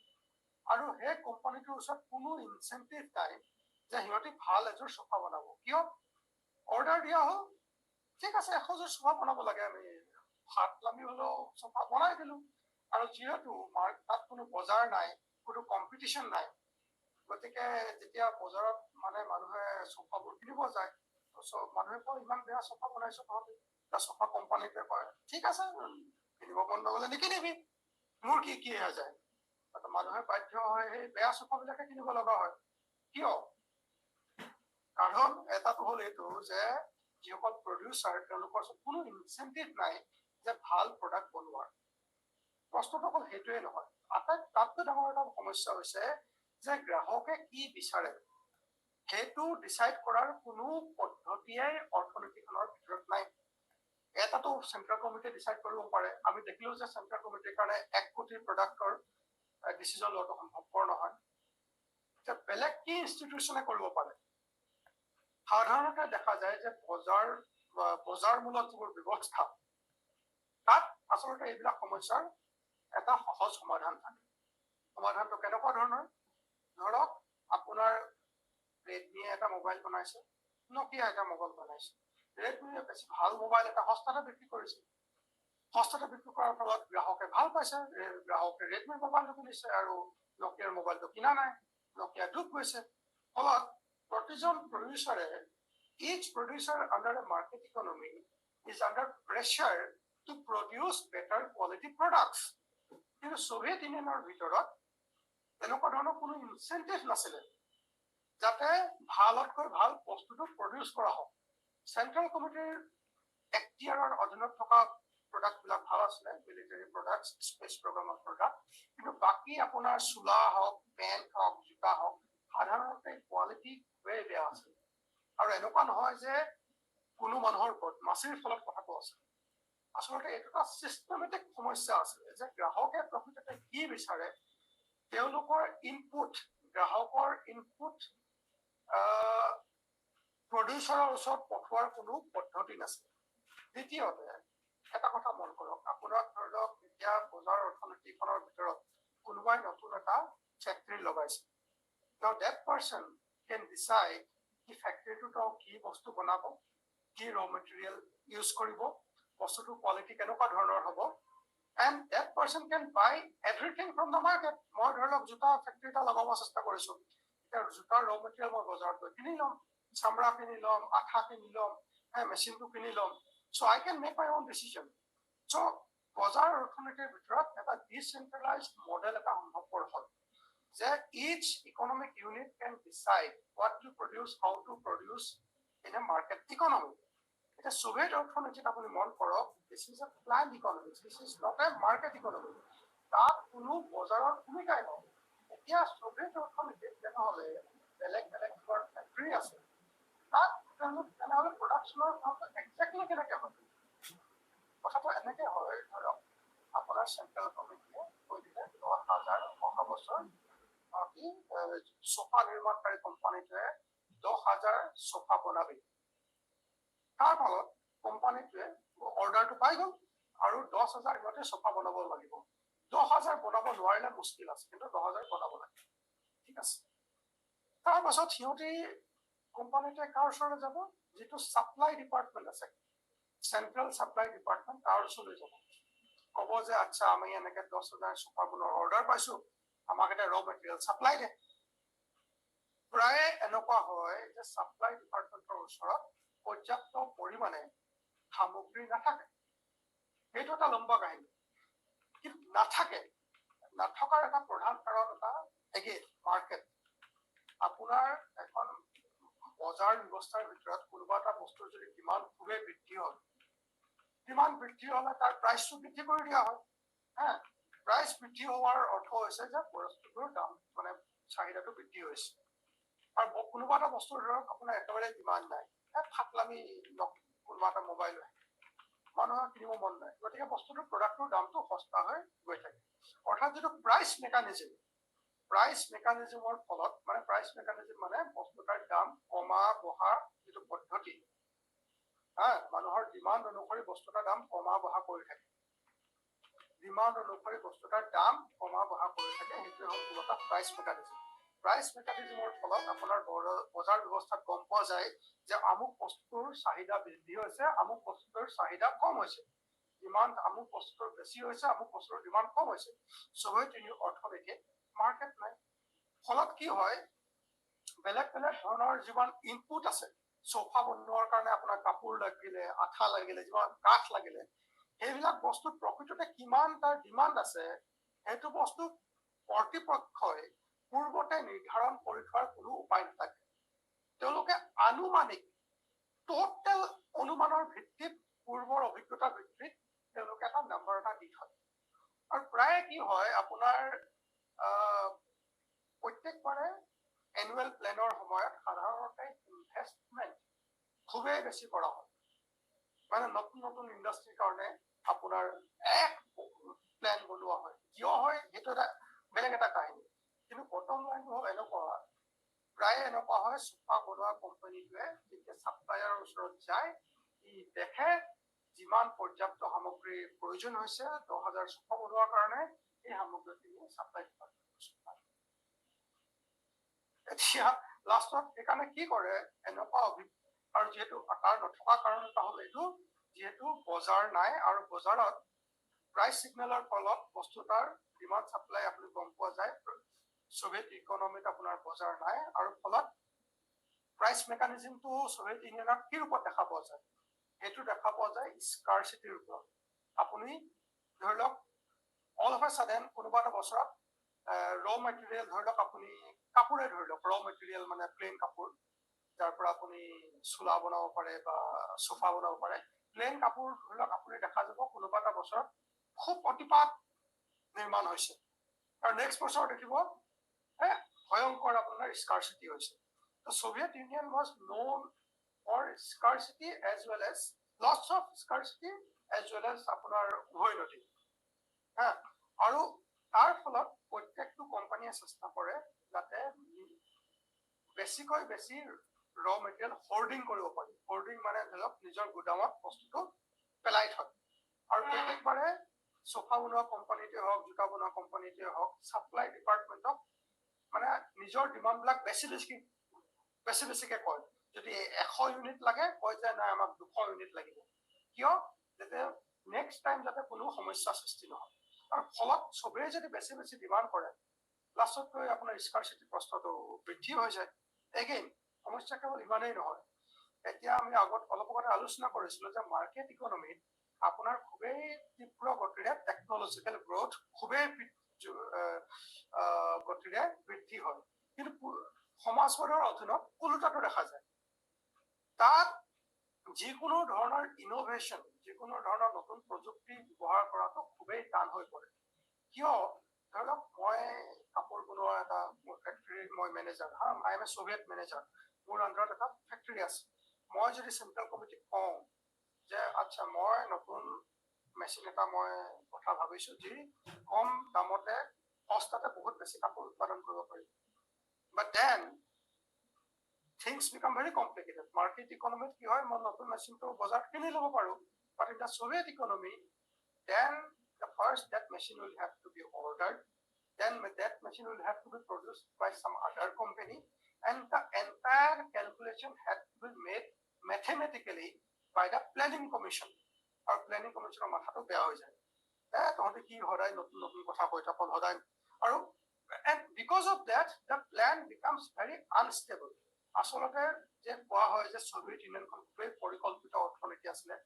আৰু সেই কোম্পানীটোৰ ওচৰত কোনো ইনচেন্টিভ নাই যে সিহঁতি ভাল এযোৰ চোফা বনাব। কিয়? অৰ্ডাৰ দিয়া হ'ল, ঠিক আছে 100 চোফা বনাব লাগে, আমি হাত লামি হলেও চোফা বনাই দিলো। আৰু যিহেতু তাত কোনো বজাৰ নাই, কোনো কম্পিটিশ্যন নাই, গতিকে যেতিয়া বজাৰত মানে মানুহে চোফাবোৰ কিনিব যায়, মানুহে কয় ইমান বেয়া চোফা বনাইছো তহঁতি। চোফা কোম্পানীটোৱে কয় ঠিক আছে, কিনিব মন নগলে নিকিনিবি, মোৰ কি হৈ যায়। মানুহে বাধ্য হয় সেই বেয়া চোফাবিলাকে কিনিব লগা হয়। কিয়? কাৰণ এটাটো হ'ল এইটো যে যিসকল প্ৰডিউচাৰ, তেওঁলোকৰ কোনো ইনচেন্টিভ নাই যে ভাল প্ৰডাক্ট বনোৱাৰ। প্ৰশ্নটো অকল সেইটোৱে নহয়, তাতকৈ ডাঙৰ এটা সমস্যা হৈছে যে গ্ৰাহকে কি বিচাৰে সেইটো ডিচাইড কৰাৰ কোনো পদ্ধতিয়ে অৰ্থনীতিখনৰ ভিতৰত নাই। এটাটো চেন্ট্ৰেল কমিটিয়ে ডিচাইড কৰিব পাৰে। আমি দেখিলো যে চেন্ট্ৰেল কমিটিৰ কাৰণে 1 কোটি প্ৰডাক্টৰ ডিচিজন লোৱাটো সম্ভৱপৰ নহয়। যে বেলেগ কি ইনষ্টিটিউচনে কৰিব পাৰে? সাধাৰণতে দেখা যায় যে বজাৰমূলক যিবোৰ ব্যৱস্থা, তাত আচলতে এইবিলাক সমস্যাৰ এটা সহজ সমাধান থাকে। সমাধানটো কেনেকুৱা ধৰণৰ? ধৰক আপোনাৰ ৰেডমিয়ে এটা মোবাইল বনাইছে, নকিয়া এটা মোবাইল বনাইছে। ৰেডমিয়ে বেছি ভাল মোবাইল এটা সস্তাতে বিক্ৰী কৰিছে। সস্তাতে বিক্ৰী কৰাৰ ফলত গ্ৰাহকে ভাল পাইছে, গ্ৰাহকে ৰেডমিৰ মোবাইলটো কিনিছে আৰু নকিয়াৰ মোবাইলটো কিনা নাই, নকিয়া ডুব গৈছে। ফলত প্ৰতিজন প্ৰডিউচাৰে, each producer under a market economy is under pressure to produce better quality products. কিন্তু সোভিয়েট ইউনিয়নৰ ভিতৰত তেনেকুৱা ধৰণৰ কোনো ইনচেন্টিভ নাছিলে যাতে ভালতকৈ ভাল বস্তুটো প্ৰডিউচ কৰা হওক। চেন্ট্ৰেল কমিটিৰ এখতিয়াৰৰ অধীনত থকা প্ৰডাক্টবিলাক ভাল আছিলে, মিলিটাৰী প্ৰডাক্ট, স্পেচ প্ৰগ্ৰামৰ প্ৰডাক্ট, কিন্তু বাকী আপোনাৰ চোলা হওক, পেণ্ট হওক, জোতা হওক, সাধাৰণতে কোৱালিটি খুবেই বেয়া আছিল। আৰু এনেকুৱা নহয় যে কোনো মানুহৰ বদমাচিৰ ফলত কথাটো আছে। আচলতে এইটো এটা চিষ্টেমেটিক সমস্যা আছে যে গ্ৰাহকে প্ৰকৃততে কি বিচাৰে, তেওঁলোকৰ ইনপুট, গ্ৰাহকৰ ইনপুট প্ৰডিউচাৰৰ ওচৰত পঠোৱাৰ কোনো পদ্ধতি নাছিল। দ্বিতীয়তে এটা কথা মন কৰক, আপোনাক ধৰি লওক এতিয়া বজাৰ অৰ্থনীতিখনৰ ভিতৰত কোনোবাই নতুন এটা ফেক্টৰী লগাইছে। Now that person can decide কি ফেক্টৰীটো তেওঁ কি বস্তু বনাব, কি ৰ মেটেৰিয়েল ইউজ কৰিব, বস্তুটোৰ কোৱালিটি কেনেকুৱা ধৰণৰ হ'ব, and that person can buy everything from the market. মই ধৰি লওক জোতা ফেক্টৰী এটা লগাব চেষ্টা কৰিছো, এতিয়া জোতাৰ ৰ মেটেৰিয়েল মই বজাৰত গৈ কিনি ল'ম, চামৰা কিনি ল'ম, আঠা কিনি ল'ম, মেচিনটো কিনি ল'ম, so I can make my own decision. So বজাৰ অৰ্থনীতিৰ ভিতৰত এটা ডিচেন্ট্ৰেলাইজড মডেল এটা সম্ভৱপৰ হ'ল যে each economic unit can decide what to produce, how to produce in a market economy. এতিয়া সোভিয়েট অৰ্থনীতিত আপুনি মন কৰক, this is a planned economy, this is not a market economy. তাত কোনো বজাৰৰ ভূমিকাই নহয়। এতিয়া সোভিয়েট অৰ্থনীতিত তেনেহ'লে বেলেগ বেলেগ ফেক্টৰী আছে, তাত তেনেহ'লে প্ৰডাকশ্যনৰ কামটো একজেক্টলি কেনেকৈ হয়? কথাটো এনেকৈ হয়, ধৰক আপোনাৰ চেন্ট্ৰেল কমিটিয়ে কৈ দিলে 10,000 অহা বছৰ চোফা নিৰ্মাণকাৰী কোম্পানীটোৱে 10,000 চোফা বনাবি। তাৰ ফলত কোম্পানীটোৱে অৰ্ডাৰটো পাই গ'ল আৰু 10,000 সিহঁতে চোফা বনাব লাগিব। 10,000 বনাব নোৱাৰিলে মুস্কিল আছে, কিন্তু 10,000 বনাব লাগে, ঠিক আছে। তাৰ পাছত সিহঁতে কোম্পানীটোৱে কাৰ ওচৰলৈ যাব? যিটো ছাপ্লাই ডিপাৰ্টমেণ্ট আছে, চেন্ট্ৰেল ছাপ্লাই ডিপাৰ্টমেণ্ট, তাৰ ওচৰলৈ যাব, ক'ব যে আচ্ছা আমি এনেকৈ 10,000 চোফা বনোৱাৰ অৰ্ডাৰ পাইছো, আমাক এটা ৰ মেটেৰিয়েল ছাপ্লাই দে। প্ৰায় এনেকুৱা হয় যে ছাপ্লাই ডিপাৰ্টমেণ্টৰ ওচৰত পৰ্যাপ্ত পৰিমাণে সামগ্ৰী নাথাকে। সেইটো এটা লম্বা কাহিনী, কিন্তু নথকাৰ এটা প্ৰধান কাৰণ এটা এগেইন মাৰ্কেট। আপোনাৰ এখন বজাৰ ব্যৱস্থাৰ ভিতৰত কোনোবা এটা বস্তুৰ যদি ডিমাণ্ড খুবেই বৃদ্ধি হয়, ডিমাণ্ড বৃদ্ধি হলে তাৰ প্ৰাইচটো বৃদ্ধি কৰি দিয়া হয়। প্ৰাইচ বৃদ্ধি হোৱাৰ অৰ্থ হৈছে যে বস্তুটোৰ দাম মানে চাহিদাটো বৃদ্ধি হৈছে। আৰু কোনোবা এটা বস্তুৰ ধৰক আপোনাৰ একেবাৰে ডিমাণ্ড নাই, ফাটলামি কোনোবা এটা মোবাইল হয়, মানুহৰ কিনিব মন নাই, গতিকে বস্তুটোৰ প্ৰডাক্টৰ দামটো সস্তা হৈ গৈ থাকে। অৰ্থাৎ যিটো প্ৰাইচ মেকানিজমৰ ফলত মানে প্ৰাইচ মেকানিজম মানে বস্তুটাৰ দাম কমা বঢ়া যিটো পদ্ধতি, মানুহৰ ডিমাণ্ড অনুসৰি বস্তুটাৰ দাম কমা বঢ়া কৰি থাকে। ডিমাণ্ড অনুসৰি বস্তুটাৰ দাম কমা বঢ়া কৰি থাকে, সেইটোৱে হ'ল মূলতঃ প্ৰাইচ মেকানিজম। প্ৰাইচ মেকানিজমৰ ফলত আপোনাৰ বজাৰ ব্যৱস্থাত গম পোৱা যায় যে আমুক বস্তুৰ চাহিদা বৃদ্ধি হৈছে, আমুক বস্তুৰ চাহিদা কম হৈছে, ডিমাণ্ড আমুক বস্তুৰ বেছি হৈছে, আমুক বস্তুৰ ডিমাণ্ড কম হৈছে। চবেই তিনি অৰ্থনীতিত মাৰ্কেট নাই। ফলত কি হয়, বেলেগ বেলেগ ধৰণৰ যিমান ইনপুট আছে, চোফা বনোৱাৰ কাৰণে আপোনাৰ কাপোৰ লাগিলে, আঠা লাগিলে, যিমান কাঠ লাগিলে, সেইবিলাক বস্তুত প্ৰকৃততে কিমান তাৰ ডিমাণ্ড আছে সেইটো বস্তু কৰ্তৃপক্ষই পূৰ্বতে নিৰ্ধাৰণ কৰি থোৱাৰ কোনো উপায় নাথাকে। তেওঁলোকে আনুমানিক টোটেল অনুমানৰ ভিত্তিত পূৰ্বৰ অভিজ্ঞতাৰ ভিত্তিত তেওঁলোকে এটা নম্বৰ এটা দি থয়। আৰু প্ৰায় কি হয়, আপোনাৰ প্ৰত্যেকবাৰে এনুৱেল প্লেনৰ সময়ত সাধাৰণতে ইনভেষ্টমেণ্ট খুবেই বেছি কৰা হয়। মানে নতুন নতুন ইণ্ডাষ্ট্ৰীৰ কাৰণে আপোনাৰ এক প্লেন বনোৱা হয়। কিয় হয় সেইটো এটা বেলেগ এটা কাহিনী, কিন্তু বটম লাইন হ'ল এনেকুৱা, প্ৰায় এনেকুৱা হয় চোফা বনোৱা কোম্পানীটোৱে যেতিয়া ছাপ্লায়াৰৰ ওচৰত যায়, ই দেখে যিমান পৰ্যাপ্ত সামগ্ৰীৰ প্ৰয়োজন হৈছে 10,000 চোফা বনোৱাৰ কাৰণে, এই সামগ্ৰীখিনি ছাপ্লাই ডিপাৰ্টমেণ্টৰ। এতিয়া লাষ্টত সেইকাৰণে কি কৰে, এনেকুৱা আৰু যিহেতু তাৰ নথকা কাৰণ এটা হ'ল এইটো, যিহেতু বজাৰ নাই আৰু বজাৰত প্ৰাইচ চিগনেলৰ ফলত বস্তুটাৰ ডিমাণ্ড চাপ্লাই আপুনি গম পোৱা যায়। সোভিয়েট ইকনমিত আপোনাৰ বজাৰ নাই আৰু ফলত প্ৰাইচ মেকানিজমটো সোভিয়েট ইউনিয়নত কি ৰূপত দেখা পোৱা যায়, সেইটো দেখা পোৱা যায় স্কাৰচিটিৰ ওপৰত। আপুনি ধৰি লওক অল অফ এ ছাডেন কোনোবা এটা বছৰত ৰ মেটেৰিয়েল, ধৰি লওক আপুনি কাপোৰে ধৰি লওক, ৰ মেটেৰিয়েল মানে প্লেইন কাপোৰ, যাৰ পৰা আপুনি চোলা বনাব পাৰে বা চোফা বনাব পাৰে, প্লেইন কাপোৰ ধৰি লওক আপুনি দেখা যাব কোনোবা এটা বছৰত খুব অতিপাত নিৰ্মাণ হৈছে, আৰু নেক্সট বছৰ দেখিব ভয়ংকৰ আপোনাৰ স্কাৰচিটি হৈছে। Soviet union was known for scarcity as well as lots of scarcity as well as আপোনাৰ উভৈনদী। আৰু তাৰ ফলত প্ৰত্যেকটো কোম্পানীয়ে চেষ্টা কৰে যাতে বেছিকৈ বেছি ৰ মেটেৰিয়েল হোৰ্ডিং কৰিব পাৰি। হোৰ্ডিং মানে ধৰক নিজৰ গুদামত বস্তুটো পেলাই থয়। আৰু প্ৰত্যেকবাৰে চোফা বনোৱা কোম্পানীটোৱে হওক, জোতা বনোৱা কোম্পানীটোৱে হওক, ছাপ্লাই ডিপাৰ্টমেণ্টক মানে নিজৰ ডিমাণ্ডবিলাক বেছি বেছিকে কয়। যদি 100 ইউনিট লাগে, কয় যে নাই আমাক 200 ইউনিট লাগিব। কিয়? যাতে নেক্সট টাইম যাতে কোনো সমস্যা সৃষ্টি নহয়। আৰু ফলত চবেই যদি বেছি বেছি ডিমাণ্ড কৰে, লাষ্টত গৈ আপোনাৰ স্কাৰচিটি প্ৰশ্নটো বৃদ্ধি হৈ যায়। এগেইন সমস্যা কেৱল ইমানেই নহয়, এতিয়া আমি অলপ আগতে আলোচনা কৰিছিলো যে মাৰ্কেট ইকনমিত আপোনাৰ খুবেই তীব্ৰ গতিৰে টেকনলজিকেল গ্ৰোথ খুবেই গতিৰে বৃদ্ধি হয়, কিন্তু সমাজবাদৰ অধীনত ওলোটাটো দেখা যায়। তাত যিকোনো ধৰণৰ ইনোভেশ্যন, যিকোনো ধৰণৰ নতুন প্ৰযুক্তি ব্যৱহাৰ কৰাটো খুবেই টান হৈ পৰে। কিয়? ধৰি লওক মই কাপোৰ বনোৱা এটা ফেক্টৰীৰ মই manager, I M A Soviet manager, মোৰ আণ্ডাৰত এটা ফেক্টৰী আছে। মই যদি চেণ্ট্ৰেল কমিটিক কওঁ যে আচ্ছা মই নতুন মেচিন এটা মই কথা ভাবিছো যি কম দামতে সস্তাতে বহুত বেছি কাপোৰ উৎপাদন কৰিব পাৰি, but then things become very complicated. Market economy কি হয়, মই নতুন মেচিনটো বজাৰত কিনি ল'ব পাৰো, but in the Soviet economy, then the first that machine will have to be ordered, then that machine will have to be produced by some other company, and the entire calculation had to be made mathematically by the planning commission. আৰু planning কমিশ্যনৰ মাথাটো বেয়া হৈ যায়, তহঁতে কি সদায় নতুন নতুন কথা কৈ থাক সদায়। আৰু and because of that the plan becomes very unstable. আচলতে যে কোৱা হয় যে সোভিয়েট ইউনিয়নখন খুবেই পৰিকল্পিত অৰ্থনীতি আছিলে,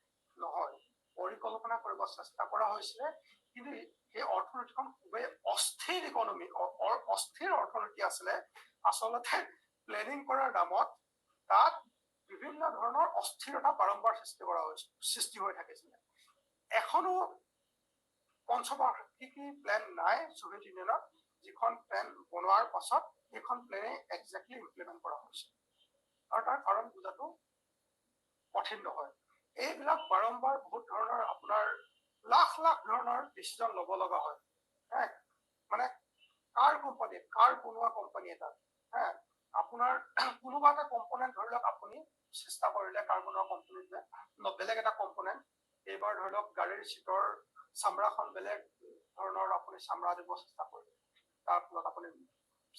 নহয় পৰিকল্পনা কৰিব চেষ্টা কৰা হৈছিলে কিন্তু এই অৰ্থনীতিখন খুবেই অস্থিৰ ইকনমি অস্থিৰ অৰ্থনীতি আছিলে আচলতে প্লেনিং কৰাৰ নামত তাত বিভিন্ন ধৰণৰ অস্থিৰতা বাৰম্বাৰ সৃষ্টি হৈ থাকিছিলে এখনো পঞ্চবাৰ্ষিকী প্লেন নাই সোভিয়েট ইউনিয়নত যিখন প্লেন বনোৱাৰ পাছত সেইখন প্লেনে এক্সেক্টলি ইমপ্লিমেণ্ট কৰা হৈছে আৰু তাৰ কাৰণ বুজাটো কঠিন নহয় এইবিলাক বাৰম্বাৰ বহুত ধৰণৰ আপোনাৰ লাখ লাখ ধৰণৰ ডিচিজন ল'ব লগা হয় মানে কাৰ কোম্পানী কাৰ বনোৱা কোম্পানী এটা আপোনাৰ কোনোবা এটা কম্পনেণ্ট ধৰি লওক আপুনি চেষ্টা কৰিলে কাৰ বনোৱা কোম্পানীত বেলেগ এটা কম্পনেণ্ট এইবাৰ ধৰি লওক গাড়ীৰ চিটৰ চামৰাখন বেলেগ ধৰণৰ আপুনি চামৰা দিব চেষ্টা কৰিলে তাৰ ফলত আপুনি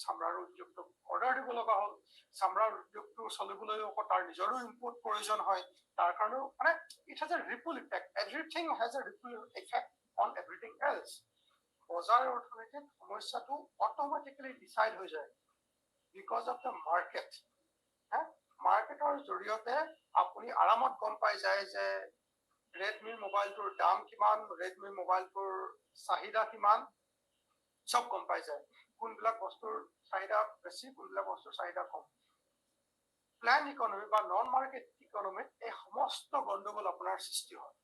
চামৰাৰ উদ্যোগটো অৰ্ডাৰ দিব লগা হ'ল চামৰাৰ উদ্যোগটো চলিবলৈ আকৌ তাৰ নিজৰো ইনপুট প্ৰয়োজন হয় তাৰ কাৰণেও মানে it has a Ripul effect everything has a Ripul effect on everything else বজাৰ অৰ্থনীতিত সমস্যাটো অট'মেটিকেলি ডিচাইড হৈ যায় বিকজ অফ দ্য মাৰ্কেট মাৰ্কেটৰ জৰিয়তে আপুনি আৰামত গম পাই যায় যে ৰেডমিৰ মোবাইলটোৰ দাম কিমান ৰেডমিৰ মোবাইলটোৰ চাহিদা কিমান সব গম পাই যায় কোনবিলাক বস্তুৰ চাহিদা বেছি কোনবিলাক বস্তুৰ চাহিদা কম প্লেন ইকনমি বা নন মাৰ্কেট ইকনমিত এই সমস্ত গণ্ডগোল আপোনাৰ সৃষ্টি হয়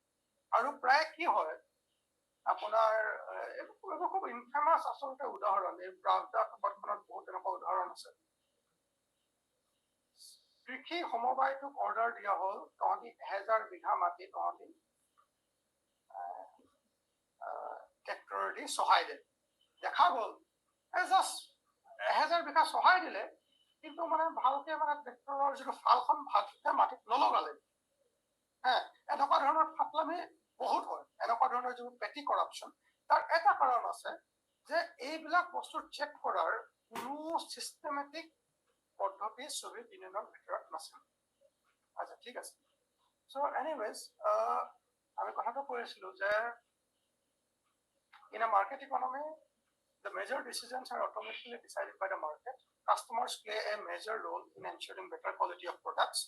আৰু প্ৰায় কি হয় আপোনাৰ খুব ইনফেমাছ আচলতে উদাহৰণ এই ব্ৰাউজা সংবাদখনত বহুত এনেকুৱা উদাহৰণ আছে কৃষি সমবায়টোক অৰ্ডাৰ দিয়া হ'ল তহঁতি 1000 বিঘা মাটি তহঁতি ট্ৰেক্টৰ দি চহাই দে দেখা গ'ল জাষ্ট 1000 বিঘা চহাই দিলে কিন্তু মানে ভালকে মানে ট্ৰেক্টৰৰ যিটো ফালখন ভালকে মাটিত নলগালে এনেকুৱা ধৰণৰ ফাটলামি বহুত হয় এনেকুৱা ধৰণৰ যিবোৰ পেটি কৰাপশ্যন তাৰ এটা কাৰণ আছে যে এইবিলাক বস্তু চেক কৰাৰ কোনো চিষ্টেমেটিক পদ্ধতি সোভিয়েট ইউনিয়নৰ ভিতৰত নাছিল আচ্ছা ঠিক আছে চ' এনিৱেজ আমি কথাটো কৈ আছিলো যে in a market economy the major decisions are automatically decided by the market. Customers play a major role in ensuring better quality of products.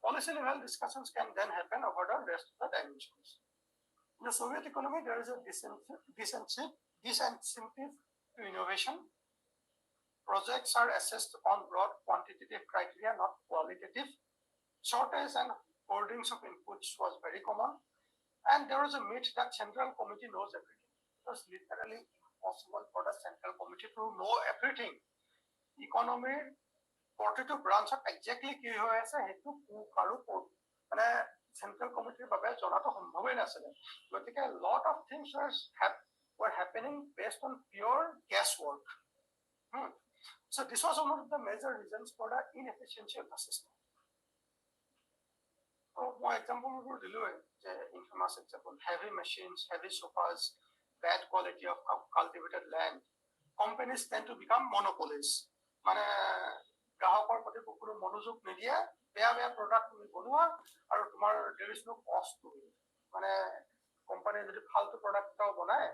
Policy level discussions can then happen over the rest of the dimensions. In the Soviet economy, there is a disincentive to innovation. Projects are assessed on broad quantitative criteria, not qualitative. Shortage and hoardings of inputs was very common. And there was a myth that Central Committee knows everything. It was literally possible for the Central Committee to know everything. Economy, প্ৰতিটো ব্ৰাঞ্চত exactly কি হৈ আছে সেইটো কাৰো মানে central কমিটিৰ বাবে জনাটো সম্ভৱেই নাছিলে গতিকে lot of things were happening based on pure guesswork. So this was one of the major reasons for the inefficiency of the system. So my example would be the infamous example, heavy machines, heavy sofas, bad quality of cultivated land. Companies tend to become monopolies. মানে গ্ৰাহকৰ প্ৰতি কোনো মনোযোগ নিদিয়ে বেয়া বেয়া product তুমি বনোৱা আৰু তোমাৰ there is no cost to it. মানে কোম্পানীয়ে যদি ফালতু প্ৰডাক্ট এটাও বনায়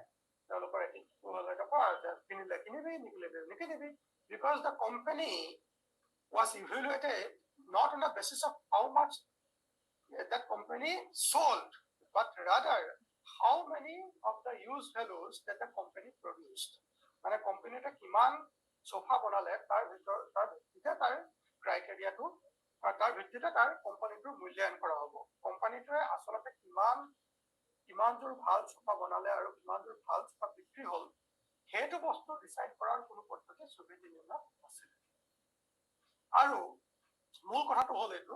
তেওঁলোকৰ এটি 2000 টকা কিনিলে কিনিবি নিকিনিবি because the company was evaluated not on the basis of how much that company sold but rather how many of the used values that the company produced. মানে কোম্পানীটা কিমান সোফা বনালে তাৰ ভিত্তিতে তাৰ ক্ৰাইটেৰিয়াটো তাৰ ভিত্তিতে তাৰ কোম্পানীটোৰ মূল্যায়ন কৰা হ'ব কোম্পানীটোৱে আচলতে কিমানযোৰ ভাল সোফা বনালে আৰু কিমানযোৰ ভাল সোফা বিক্ৰী হ'ল সেইটো বস্তু ডিচাইড কৰাৰ কোনো পদ্ধতি সোভিয়েট ইউনিয়নত আছিল আৰু মূল কথাটো হ'ল এইটো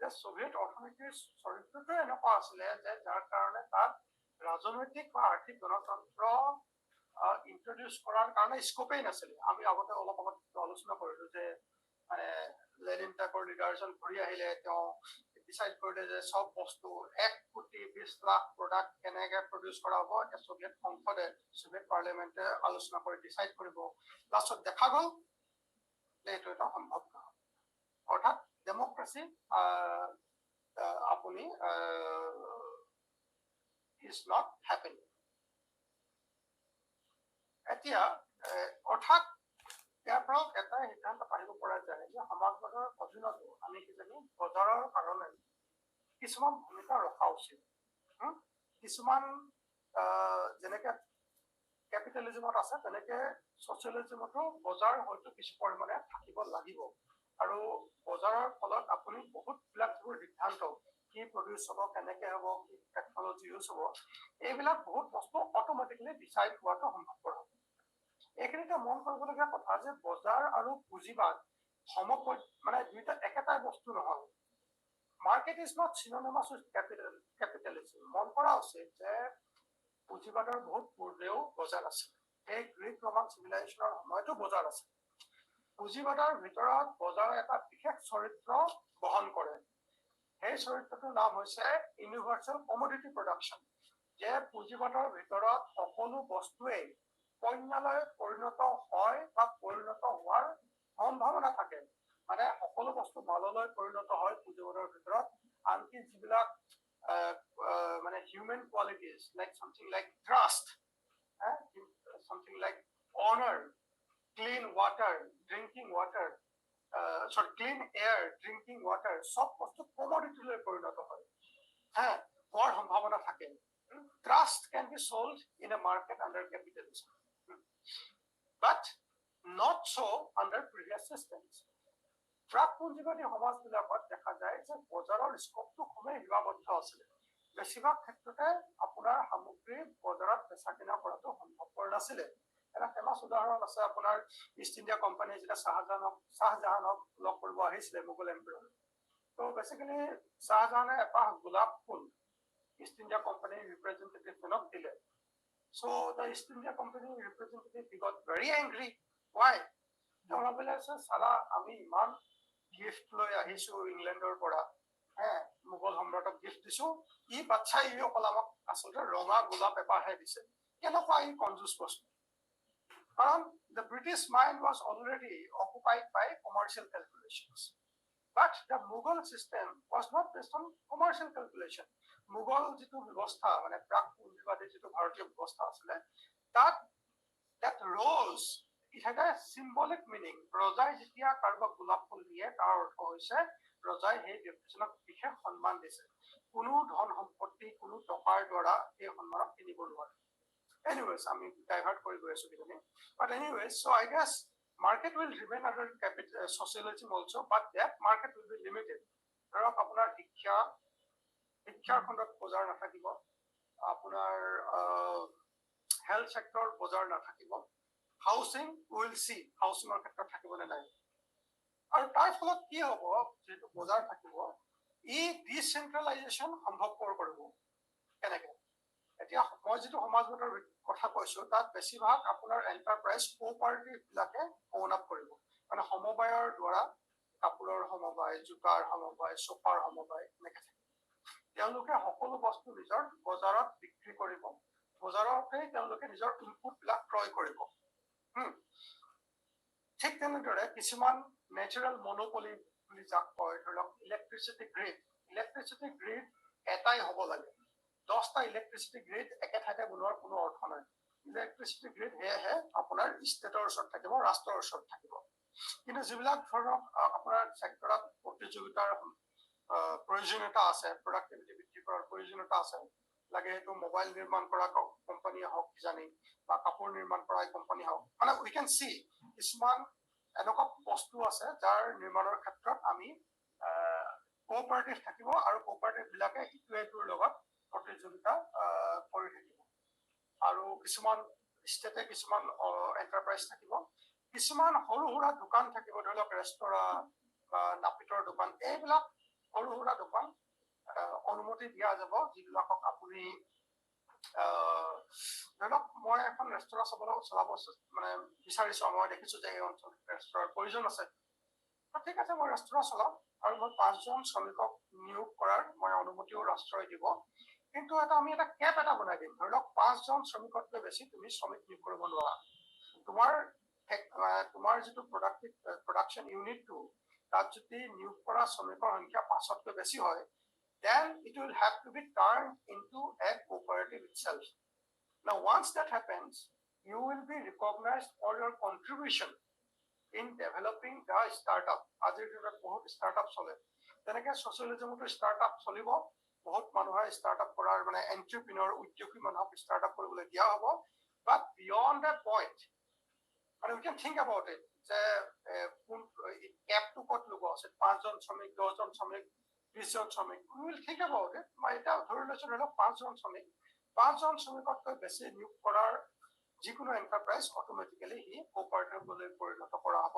যে সোভিয়েট অৰ্থনীতিৰ চৰিত্ৰটো এনেকুৱা আছিলে যে যাৰ কাৰণে তাত ৰাজনৈতিক বা আৰ্থিক গণতন্ত্ৰ ইন্ট্ৰডিউচ কৰাৰ কাৰণে স্কোপেই নাছিলে আমি আগতে অলপ আলোচনা কৰিলো যে মানে লেনিন টাইপৰ লিডাৰজন ঘূৰি আহিলে তেওঁ ডিচাইড কৰিলে যে সব বস্তু 1,20,00,000 প্ৰডাক্ট কেনেকৈ প্ৰডিউচ কৰা হ'ব এটা সোভিয়েট সংসদে সোভিয়েট পাৰ্লিয়ামেণ্টে আলোচনা কৰি ডিচাইড কৰিব লাষ্টত দেখা গ'ল যে এইটো এটা সম্ভৱ নহয় অৰ্থাৎ ডেমক্ৰেচি আপুনি is not happening. এতিয়া অৰ্থাৎ ইয়াৰ পৰা এটা সিদ্ধান্ত আহিব পৰা যায় যে সমাজবাদৰ অধীনতো আমি কিজানি বজাৰৰ কাৰণে কিছুমান ভূমিকা ৰখা উচিত কিছুমান যেনেকে কেপিটেলিজমত আছে তেনেকে ছচিয়েলিজমতো বজাৰ হয়তো কিছু পৰিমাণে থাকিব লাগিব আৰু বজাৰৰ ফলত আপুনি বহুতবিলাক যিবোৰ সিদ্ধান্ত কি প্ৰডিউচ হ'ব কেনেকে হ'ব কি টেকনলজি ইউজ হ'ব এইবিলাক বহুত বস্তু অট'মেটিকলি ডিচাইড হোৱাটো সম্ভৱপৰ হ'ব এইখিনিতে মন কৰিবলগীয়া কথা যে বজাৰ আৰু পুঁজিবাদ মানে দুইটা একেটাই বস্তু নহয় market is not চিনোনিমাছ with capitalism মন কৰা উচিত যে পুঁজিবাদৰ বহুত পূৰ্বেও বজাৰ আছিল এই গ্ৰীক ৰোমান চিভিলাইজেশ্যনৰ সময়তো বজাৰ আছিল পুঁজিবাদৰ ভিতৰত বজাৰৰ এটা বিশেষ চৰিত্ৰ বহন কৰে সেই চৰিত্ৰটোৰ নাম হৈছে ইউনিভাৰ্চেল কমোডিটি প্ৰডাকশ্যন যে পুঁজিবাদৰ ভিতৰত সকলো বস্তুৱেই পণ্যলৈ পৰিণত হয় বা পৰিণত হোৱাৰ সম্ভাৱনা থাকে মানে সকলো বস্তু মাললৈ পৰিণত হয় পুঁজিবাদৰ ভিতৰত আনকি যিবিলাক মানে human qualities like something like trust, something like honor, clean water, drinking water, clean air, drinking water, সব বস্তু commodity পৰিণত হয় হোৱাৰ সম্ভাৱনা থাকে trust can be sold in a market under capitalism but not so under previous systems প্ৰাক পুঞ্জীবাদী সমাজবিলাকত দেখা যায় যে বজাৰৰ স্কোপটো খুবেই সীমাবদ্ধ আছিলে বেছিভাগ ক্ষেত্ৰতে আপোনাৰ সামগ্ৰী বজাৰত বেচা কিনা কৰাটো সম্ভৱপৰ নাছিলে এটা ফেমাছ উদাহৰণ আছে আপোনাৰ ইষ্ট ইণ্ডিয়া কোম্পানী যেতিয়া চাহজাহানক লগ কৰিব আহিছিলে মোগল এম্পায়াৰ তো বেচিকেলি চাহজাহানে এপাহ গোলাপ ফুল ইষ্ট ইণ্ডিয়া কোম্পানীৰ ৰিপ্ৰেজেণ্টেটিভজনক দিলে so the East India Company representative he got very angry why তেওঁ ভাবিলে চালা আমি ইমান গিফ্ট লৈ আহিছো ইংলেণ্ডৰ পৰা মোগল সম্ৰাটক গিফ্ট দিছো ই বাচ্চাই ই অকল আমাক আচলতে ৰঙা গোলাপ এপাহে দিছে কেনেকুৱা ই কনজুচ বস্তু কাৰণ the British mind was already occupied by commercial calculations but the Mughal system was not based on commercial calculation Mughal যিটো ব্যৱস্থা মানে প্ৰাক পুঞ্জীবাদী যিটো ভাৰতীয় ব্যৱস্থা আছিলে তাত that rose it had a symbolic meaning ৰজাই যেতিয়া কাৰোবাক গোলাপ ফুল দিয়ে তাৰ অৰ্থ হৈছে ৰজাই সেই ব্যক্তিজনক বিশেষ সন্মান দিছে কোনো ধন সম্পত্তি কোনো টকাৰ দ্বাৰা এই সন্মানক কিনিব নোৱাৰে anyways আমি ডাইভাৰ্ট কৰি গৈ আছো কিজানি but anyways so I guess market will remain under socialism also but that market will be limited ধৰক আপোনাৰ শিক্ষাৰ খণ্ডত বজাৰ নাথাকিব আপোনাৰ হেল্থ সেক্টৰ বজাৰ নাথাকিব হাউচিং উইল সি হাউচিঙৰ ক্ষেত্ৰত থাকিবনে নাই আৰু তাৰ ফলত কি হ'ব যেটো বজাৰ থাকিব ই ডিচেন্ট্ৰেলাইজেশ্যন সম্ভৱপৰ কৰিব কেনেকে এতিয়া মই যেটো সমাজবাদৰ কথা কৈছো তাত বেছিভাগ আপোনাৰ এন্টাৰপ্ৰাইজ কোঅপাৰেটিভ বিলাকে ওন আপ কৰিব মানে সমবায়ৰ দ্বাৰা কাপোৰৰ সমবায় জোতাৰ সমবায় সোফাৰ সমবায় এনেকে তেওঁলোকে সকলো বস্তু নিজৰ বজাৰত বিক্ৰী কৰিব বজাৰতে তেওঁলোকে নিজৰ ইনপুট বিলাক ক্ৰয় কৰিব ঠিক তেনেদৰে কিছুমান নেচাৰেল মনোপলি বুলি যাক কয় ধৰি লওক ইলেক্ট্ৰিচিটি গ্ৰিড এটাই হ'ব লাগে 10টা ইলেক্ট্ৰিচিটি গ্ৰিড একে ঠাইতে বনোৱাৰ কোনো অৰ্থ নাই ইলেক্ট্ৰিচিটি গ্ৰিড হেহে আপোনাৰ ষ্টেটৰ ওচৰত থাকিব ৰাষ্ট্ৰৰ ওচৰত থাকিব কিন্তু যিবিলাক ধৰক আপোনাৰ সেক্টৰত প্ৰতিযোগিতাৰ প্ৰয়োজনীয়তা আছে প্ৰডাক্টিভিটি বৃদ্ধি কৰাৰ প্ৰয়োজনীয়তা আছে লাগে এইটো মোবাইল নিৰ্মাণ কৰা কোম্পানী হওক কিজানি বা কাপোৰ নিৰ্মাণ কৰা কোম্পানী হওক মানে উই কেন সি কিছুমান এনেকুৱা বস্তু আছে যাৰ নিৰ্মাণৰ ক্ষেত্ৰত আমি কোঅপাৰেটিভ থাকিব আৰু কোঅপাৰেটিভ বিলাকে ইটোৰ লগত প্ৰতিযোগিতা কৰি থাকিব আৰু কিছুমান ষ্টেটে কিছুমান এন্টাৰপ্ৰাইজ থাকিব কিছুমান সৰু সুৰা দোকান থাকিব ধৰি লওক ৰেষ্টুৰাঁ বা নাপিতৰ দোকান এইবিলাক সৰু সুৰা দোকান অনুমতি দিয়া যাব যিবিলাকক আপুনি ধৰি লওক মই এখন ৰেষ্টুৰাঁ চলাব মানে বিচাৰিছো মই দেখিছো যে এই অঞ্চলত ৰেষ্টুৰাঁৰ প্ৰয়োজন আছে ঠিক আছে মই ৰেষ্টুৰাঁ চলাম আৰু মই 5জন শ্ৰমিকক নিয়োগ কৰাৰ মই অনুমতিও ৰাষ্ট্ৰই দিব কিন্তু আমি এটা কেপ এটা বনাই দিম ধৰি লওক 5জন শ্ৰমিকতকৈ বেছি তুমি শ্ৰমিক নিয়োগ কৰিব নোৱাৰা তোমাৰ যিটো প্ৰডাকশ্যন ইউনিটটো তাত যদি নিয়োগ কৰা শ্ৰমিকৰ সংখ্যা 5তকৈ বেছি হয় then it will have to be turned into a cooperative itself. Now, once that happens, you will be recognized for your contribution in developing the startup. As it is a startup solid. Then again, socialism to startup solibo, বহুত মানুহে startup কৰাৰ মানে এন্টাৰপ্ৰিনিয়ৰ উদ্যোগী মানুহক startup কৰিবলৈ দিয়া হ'ব বাট beyond the point মানে we can think about it যে কোন কেপটো ক'ত লগোৱা আছে 5জন শ্ৰমিক 10জন শ্ৰমিক 20জন শ্ৰমিক উই উইল থিংক এবাউট ইট মই এটা ধৰি লৈছোঁ ধৰি লওক 5জন শ্ৰমিকতকৈ বেছি নিয়োগ কৰাৰ যিকোনো এণ্টাৰপ্ৰাইজ অট'মেটিকেলি সি কোঅপাৰেটিভলৈ পৰিণত কৰা হ'ব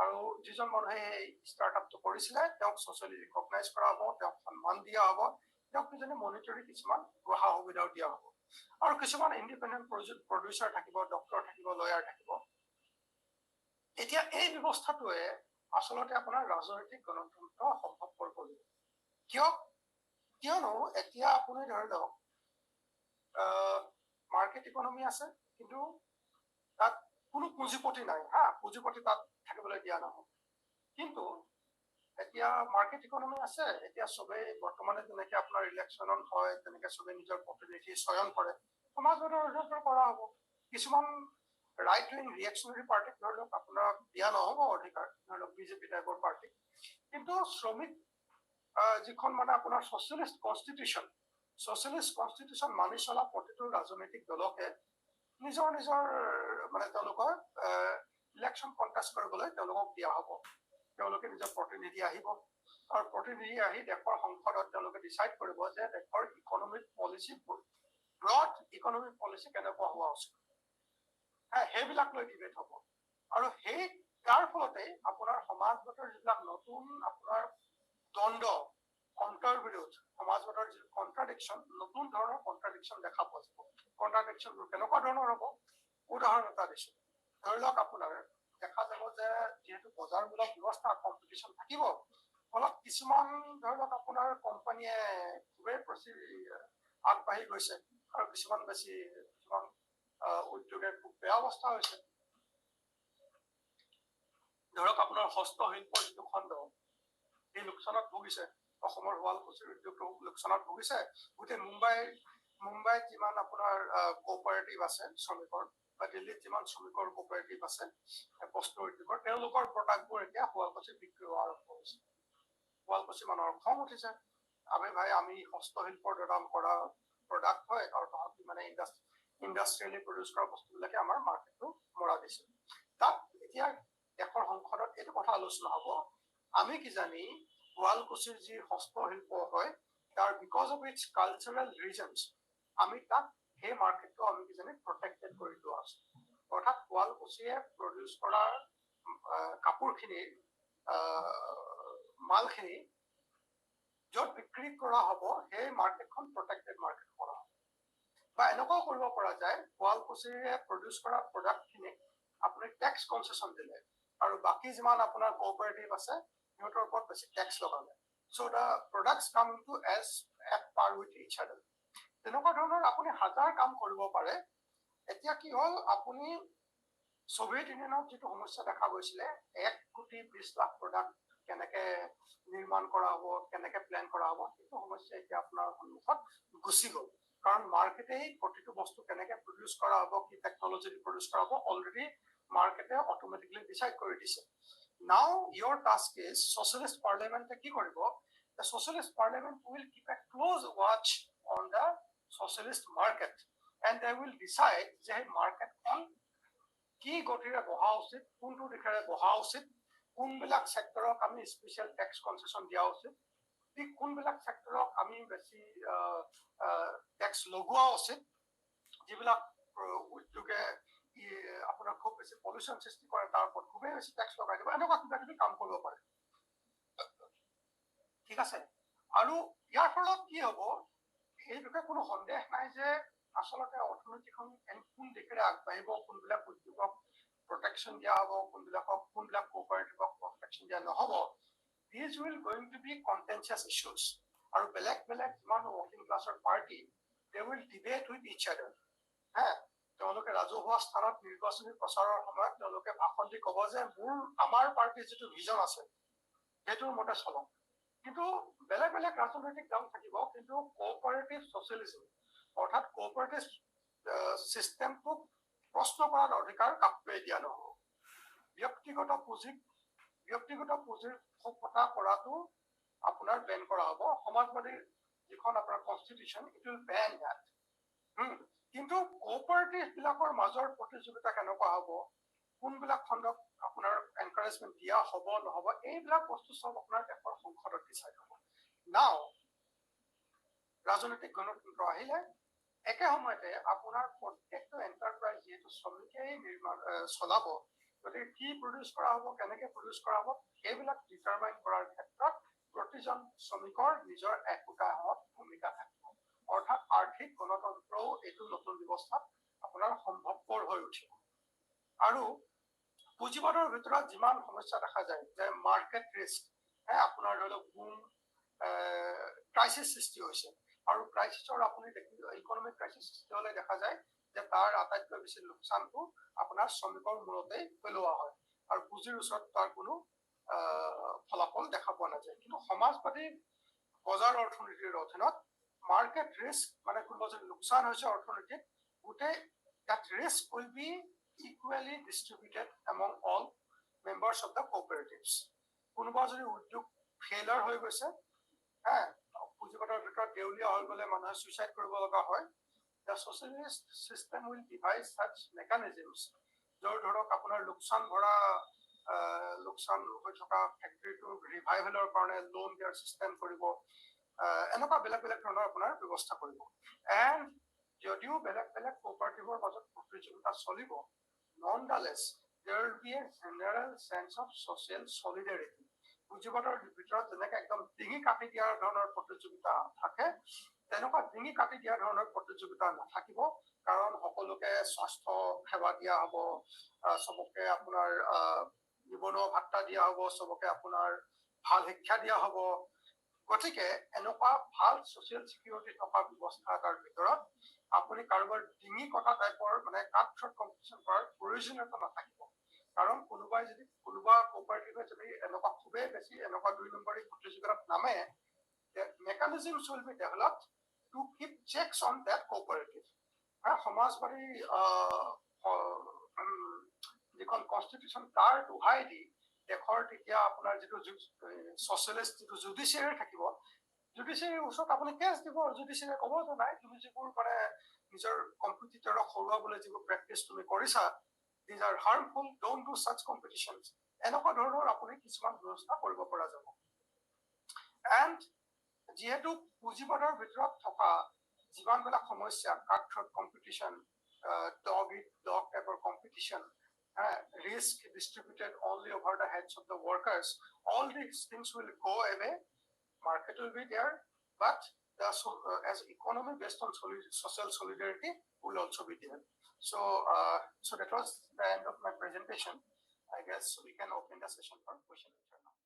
আৰু যিজন মানুহে এই ষ্টাৰ্টআপটো কৰিছিলে তেওঁক ছ'চিয়েলি ৰিকগনাইজ কৰা হ'ব তেওঁক সন্মান দিয়া হ'ব তেওঁক কিজানি মনিটৰী কিছুমান সা সুবিধাও দিয়া হ'ব আৰু কিছুমান ইণ্ডিপেণ্ডেণ্ট প্ৰডিউচাৰ থাকিব ডক্টৰ থাকিব লয়াৰ থাকিব এতিয়া এই ব্যৱস্থাটোৱে আচলতে আপোনাৰ ৰাজনৈতিক গণতন্ত্ৰ সম্ভৱপৰ কৰিব কিয়নো এতিয়া আপুনি ধৰি লওক মাৰ্কেট ইকনমি আছে কিন্তু তাত কোনো পুঁজিপতি নাই পুঁজিপতি তাত থাকিবলৈ দিয়া নহ'ব কিন্তু এতিয়া মাৰ্কেট ইকনমি আছে এতিয়া চবেই বৰ্তমানে যেনেকে আপোনাৰ ইলেকশ্যনত হয় তেনেকে চবেই নিজৰ প্ৰতিনিধি চয়ন কৰে সমাজবাদৰ অধিকাৰ কৰা হ'ব কিছুমান ৰাইট উইং ৰিয়েকশ্যনাৰী পাৰ্টিক ধৰি লওক আপোনাক দিয়া নহ'ব অধিকাৰ ধৰি লওক বিজেপি টাইপৰ পাৰ্টিক কিন্তু শ্ৰমিক যিখন মানে আপোনাৰ ছ'চিয়েলিষ্ট কনষ্টিটিউশ্যন মানি চলা প্ৰতিটো ৰাজনৈতিক দলকে নিজৰ মানে তেওঁলোকৰ ইলেকশ্যন কণ্টেষ্ট কৰিবলৈ তেওঁলোকক দিয়া হ'ব তেওঁলোকে নিজৰ প্ৰতিনিধি আহিব আৰু প্ৰতিনিধি আহি দেশৰ সংসদত তেওঁলোকে ডিচাইড কৰিব যে দেশৰ economic policy broad economic policy কেনেকুৱা হোৱা উচিত সেইবিলাক লৈ ডিবেট হ'ব আৰু তাৰ ফলতে আপোনাৰ সমাজবাদৰ যিবিলাক নতুন আপোনাৰ দ্বন্দ্ব অন্তৰ্বিৰোধ সমাজবাদৰ যি কণ্ট্ৰাডিকশ্যন নতুন ধৰণৰ কণ্ট্ৰাডিকশ্যন দেখা পোৱা যাব কণ্ট্ৰাডিকশ্যনবোৰ কেনেকুৱা ধৰণৰ হ'ব উদাহৰণ এটা দিছোঁ ধৰি লওক আপোনাৰ দেখা যাব যে যিহেতু বজাৰমূলক ব্যৱস্থা কম্পিটিশ্যন থাকিব ফলত কিছুমান ধৰি লওক আপোনাৰ কোম্পানীয়ে খুবেই আগবাঢ়ি গৈছে আৰু কিছুমান উদ্যোগে খুব বেয়া অৱস্থা হৈছে ধৰক আপোনাৰ হস্তশিল্পৰ যিটো খণ্ড এই লোকচানত ভুগিছে অসমৰ শুৱালকুছিৰ উদ্যোগটো লোকচানত ভুগিছে গোটেই মুম্বাইত যিমান আপোনাৰ কোঅপাৰেটিভ আছে শ্ৰমিকৰ বা দিল্লীত যিমান শ্ৰমিকৰ কোঅপাৰেটিভ আছে বস্ত্ৰ উদ্যোগৰ তেওঁলোকৰ প্ৰডাক্টবোৰ এতিয়া শুৱালকুছিত বিক্ৰী হোৱা আৰম্ভ হৈছে শুৱালকুছি মানুহৰ খং উঠিছে ভাই আমি হস্তশিল্পৰ দ্বাৰা কৰা প্ৰডাক্ট হয় আৰু তাহাঁতি মানে ইণ্ডাষ্ট্ৰিয়েলি প্ৰডিউচ কৰা বস্তুবিলাকে আমাৰ মাৰ্কেটটো মৰা দিছে তাত এতিয়া দেশৰ সংসদত এইটো কথা আলোচনা হ'ব আমি কিজানি শুৱালকুছিৰ যি হস্তশিল্প হয় তাৰ because of its cultural reasons আমি তাক সেই মাৰ্কেটটো আমি কিজানি প্ৰটেক্টেড কৰি লোৱা আছে অৰ্থাৎ শুৱালকুছিয়ে প্ৰডিউচ কৰা কাপোৰখিনিৰ মালখিনি য'ত বিক্ৰী কৰা হ'ব সেই মাৰ্কেটখন প্ৰটেক্টেড মাৰ্কেট কৰা হ'ব বা এনেকুৱাও কৰিব পৰা যায় শুৱালকুছিৰে প্ৰডিউচ কৰা প্ৰডাক্টখিনিক আপুনি টেক্স কনচেশ্যন দিলে আৰু বাকী যিমান আপোনাৰ কোঅপাৰেটিভ আছে সিহঁতৰ ওপৰত বেছি টেক্স লগালে so' the products come to as at par with each other তেনেকুৱা ধৰণৰ আপুনি হাজাৰ কাম কৰিব পাৰে এতিয়া কি হ'ল আপুনি ছ'ভিয়েট ইউনিয়নত যিটো সমস্যা দেখা গৈছিলে 1,20,00,000 প্ৰডাক্ট কেনেকে নিৰ্মাণ কৰা হ'ব কেনেকে প্লেন কৰা হ'ব সেইটো সমস্যা এতিয়া আপোনাৰ সন্মুখত গুচি গ'ল কাৰণ মাৰ্কেটেই প্ৰতিটো বস্তু কেনেকে প্ৰডিউচ কৰা হ'ব কি টেকনলজি প্ৰডিউচ কৰা হ'ব অলৰেডি মাৰ্কেটে অট'মেটিকলি ডিচাইড কৰি দিছে now your task is socialist পাৰ্লিয়ামেণ্টে কি কৰিব the socialist parliament will keep a close watch on the socialist market and they will decide যে সেই মাৰ্কেটখন কি গতিৰে বহা উচিত কোনটো দিশেৰে বহা উচিত কোনবিলাক ছেক্টৰক আমি স্পেচিয়েল টেক্স কনচেশ্যন দিয়া উচিত কোনবিলাক ছেক্টৰক আমি বেছি টেক্স লগোৱা উচিত যিবিলাক উদ্যোগে আপোনাৰ খুব বেছি পলিউশ্যন সৃষ্টি কৰে তাৰ ওপৰত খুবেই বেছি টেক্স লগাই দিব এনেকুৱা কিবা কিবি কাম কৰিব পাৰে ঠিক আছে আৰু ইয়াৰ ফলত কি হ'ব এই বিষয়ে কোনো সন্দেহ নাই যে আচলতে অৰ্থনীতিখন কোন দিশেৰে আগবাঢ়িব কোনবিলাক উদ্যোগক প্ৰটেকশ্যন দিয়া হ'ব কোনবিলাক কোঅপাৰেটিভক প্ৰটেকশ্যন দিয়া নহ'ব these will going to be contentious issues আৰু বেলেগ যিমান ৱৰ্কিং ক্লাছৰ party they will debate with each other তেওঁলোকে ৰাজহুৱা স্থানত নিৰ্বাচনী প্ৰচাৰৰ সময়ত তেওঁলোকে ভাষণ দি ক'ব যে আমাৰ পাৰ্টিৰ যিটো ভিজন আছে সেইটোৰ মতে চলক কিন্তু বেলেগ ৰাজনৈতিক দল থাকিব কিন্তু কোঅপাৰেটিভ ছ'চিয়েলিজম অৰ্থাৎ কোঅপাৰেটিভ চিষ্টেমটোক প্ৰশ্ন কৰাৰ অধিকাৰ কাকোৱে দিয়া নহ'ব ব্যক্তিগত পুঁজিৰ খোপতা কৰাটো আপোনাৰ বেন কৰা হ'ব সমাজবাদী যিখন আপোনাৰ constitution, it will Ben that. কিন্তু কোঅপাৰেটিভ বিলাকৰ মাজৰ প্ৰতিযোগিতা কেনেকুৱা হ'ব, কোনবিলাক খণ্ডক আপোনাৰ এনকাৰেজমেণ্ট দিয়া হ'ব নহ'ব, এইবিলাক বস্তু চব আপোনাৰ দেশৰ সংসদত ডিচাইড হ'ব। নাও ৰাজনৈতিক গণতন্ত্ৰ আহিলে একে সময়তে আপোনাৰ প্ৰত্যেকটো এণ্টাৰপ্ৰাইজ যিহেতু শ্ৰমিকেই চলাব, গতিকে কি প্ৰডিউচ কৰা হ'ব, কেনেকে প্ৰডিউচ কৰা হ'ব, সেইবিলাক ডিটাৰমাইন কৰাৰ ক্ষেত্ৰত প্ৰতিজন শ্ৰমিকৰ নিজৰ একোটা ভূমিকা থাকিব। অৰ্থাৎ আৰ্থিক গণতন্ত্ৰও এইটো নতুন ব্যৱস্থাত আপোনাৰ সম্ভৱপৰ হৈ উঠিব। আৰু পুঁজিবাদৰ ভিতৰত যিমান সমস্যা দেখা যায়, যে মাৰ্কেট ৰিস্ক, আপোনাৰ ধৰি লওক বুম ক্ৰাইচিছ সৃষ্টি হৈছে, আৰু ক্ৰাইচিছৰ আপুনি ইকনমিক ক্ৰাইচিছ সৃষ্টি হ'লে দেখা যায় যে তাৰ আটাইতকৈ বেছি লোকচানটো আপোনাৰ শ্ৰমিকৰ মূৰতেই পেলোৱা হয়, আৰু পুঁজিৰ ওচৰত তাৰ কোনো ফলাফল দেখা পোৱা নাযায়। কিন্তু সমাজবাদী বজাৰ অৰ্থনীতিৰ অধীনত মাৰ্কেট ৰিস্ক, মানে কোনোবা যদি লোকচান হৈছে অৰ্থনীতিত, গোটেই that risk will be equally distributed among all members of the cooperatives. কোনোবা যদি উদ্যোগ ফেইলাৰ হৈ গৈছে, পুঁজিবাদৰ ভিতৰত দেউলীয়া হৈ গ'লে মানুহে চুইচাইড কৰিব লগা হয়, the socialist system will devise such mechanisms, য'ৰ ধৰক আপোনাৰ লোকচান হৈ থকা ফেক্টৰীটো ৰিভাইভেলৰ কাৰণে লোন দিয়াৰ চিষ্টেম কৰিব, এনেকুৱা বেলেগ বেলেগ ধৰণৰ আপোনাৰ ব্যৱস্থা কৰিব। এণ্ড যদিও বেলেগ বেলেগ কোঅপাৰেটিভৰ মাজত প্ৰতিযোগিতা চলিব, nonetheless there will be a general sense of social solidarity. পুঁজিবাদৰ ভিতৰত যেনেকে একদম ডিঙি কাটি দিয়াৰ ধৰণৰ প্ৰতিযোগিতা থাকে, তেনেকুৱা ডিঙি কাটি দিয়াৰ ধৰণৰ প্ৰতিযোগিতা নাথাকিব, কাৰণ সকলোকে স্বাস্থ্য সেৱা দিয়া হ'ব, চবকে আপোনাৰ নিবনুৱা ভাত্তা দিয়া হ'ব, চবকে আপোনাৰ ভাল শিক্ষা দিয়া হ'ব। গতিকে এনেকুৱা ভাল ছ'চিয়েল ছিকিউৰিটি থকা ব্যৱস্থা এটাৰ ভিতৰত আপুনি কাৰোবাৰ ডিঙি কটা টাইপৰ মানে কাট থ্ৰট কম্পিটিশ্যন কৰাৰ প্ৰয়োজনীয়তা নাথাকিব, কাৰণ কোনোবা কোঅপাৰেটিভে যদি এনেকুৱা খুবেই বেছি এনেকুৱা 2 নম্বৰী প্ৰতিযোগিতাত নামে, mechanisms will be developed to keep checks on that cooperative. সমাজবাদী যিখন কনষ্টিটিউশ্যন তাৰ দোহাই দি দেশৰ তেতিয়া আপোনাৰ যিটো ছ'চিয়েলিষ্ট যিটো জুডিচিয়াৰী থাকিব, জুডিচিয়াৰীৰ ওচৰত আপুনি কেছ দিব, জুডিচিয়াৰীয়ে ক'ব যে নাই, তুমি যিবোৰ মানে নিজৰ কম্পিটিটৰক হৰুৱাবলৈ যিবোৰ প্ৰেক্টিছ তুমি কৰিছা, these are harmful, don't do such competitions, এনেকুৱা ধৰণৰ আপুনি কিছুমান ব্যৱস্থা কৰিব পৰা যাব। এণ্ড যিহেতু পুঁজিবাদৰ ভিতৰত থকা যিমানবিলাক সমস্যা, কাট থ্ৰট কম্পিটিশ্যন, ডগ ইট ডগ টাইপৰ competition, risk distributed only over the heads of the workers, all these things will go away. Market will be there, but as economy based on social solidarity will also be there. So that was the end of my presentation. I guess we can open the session for question and answer now.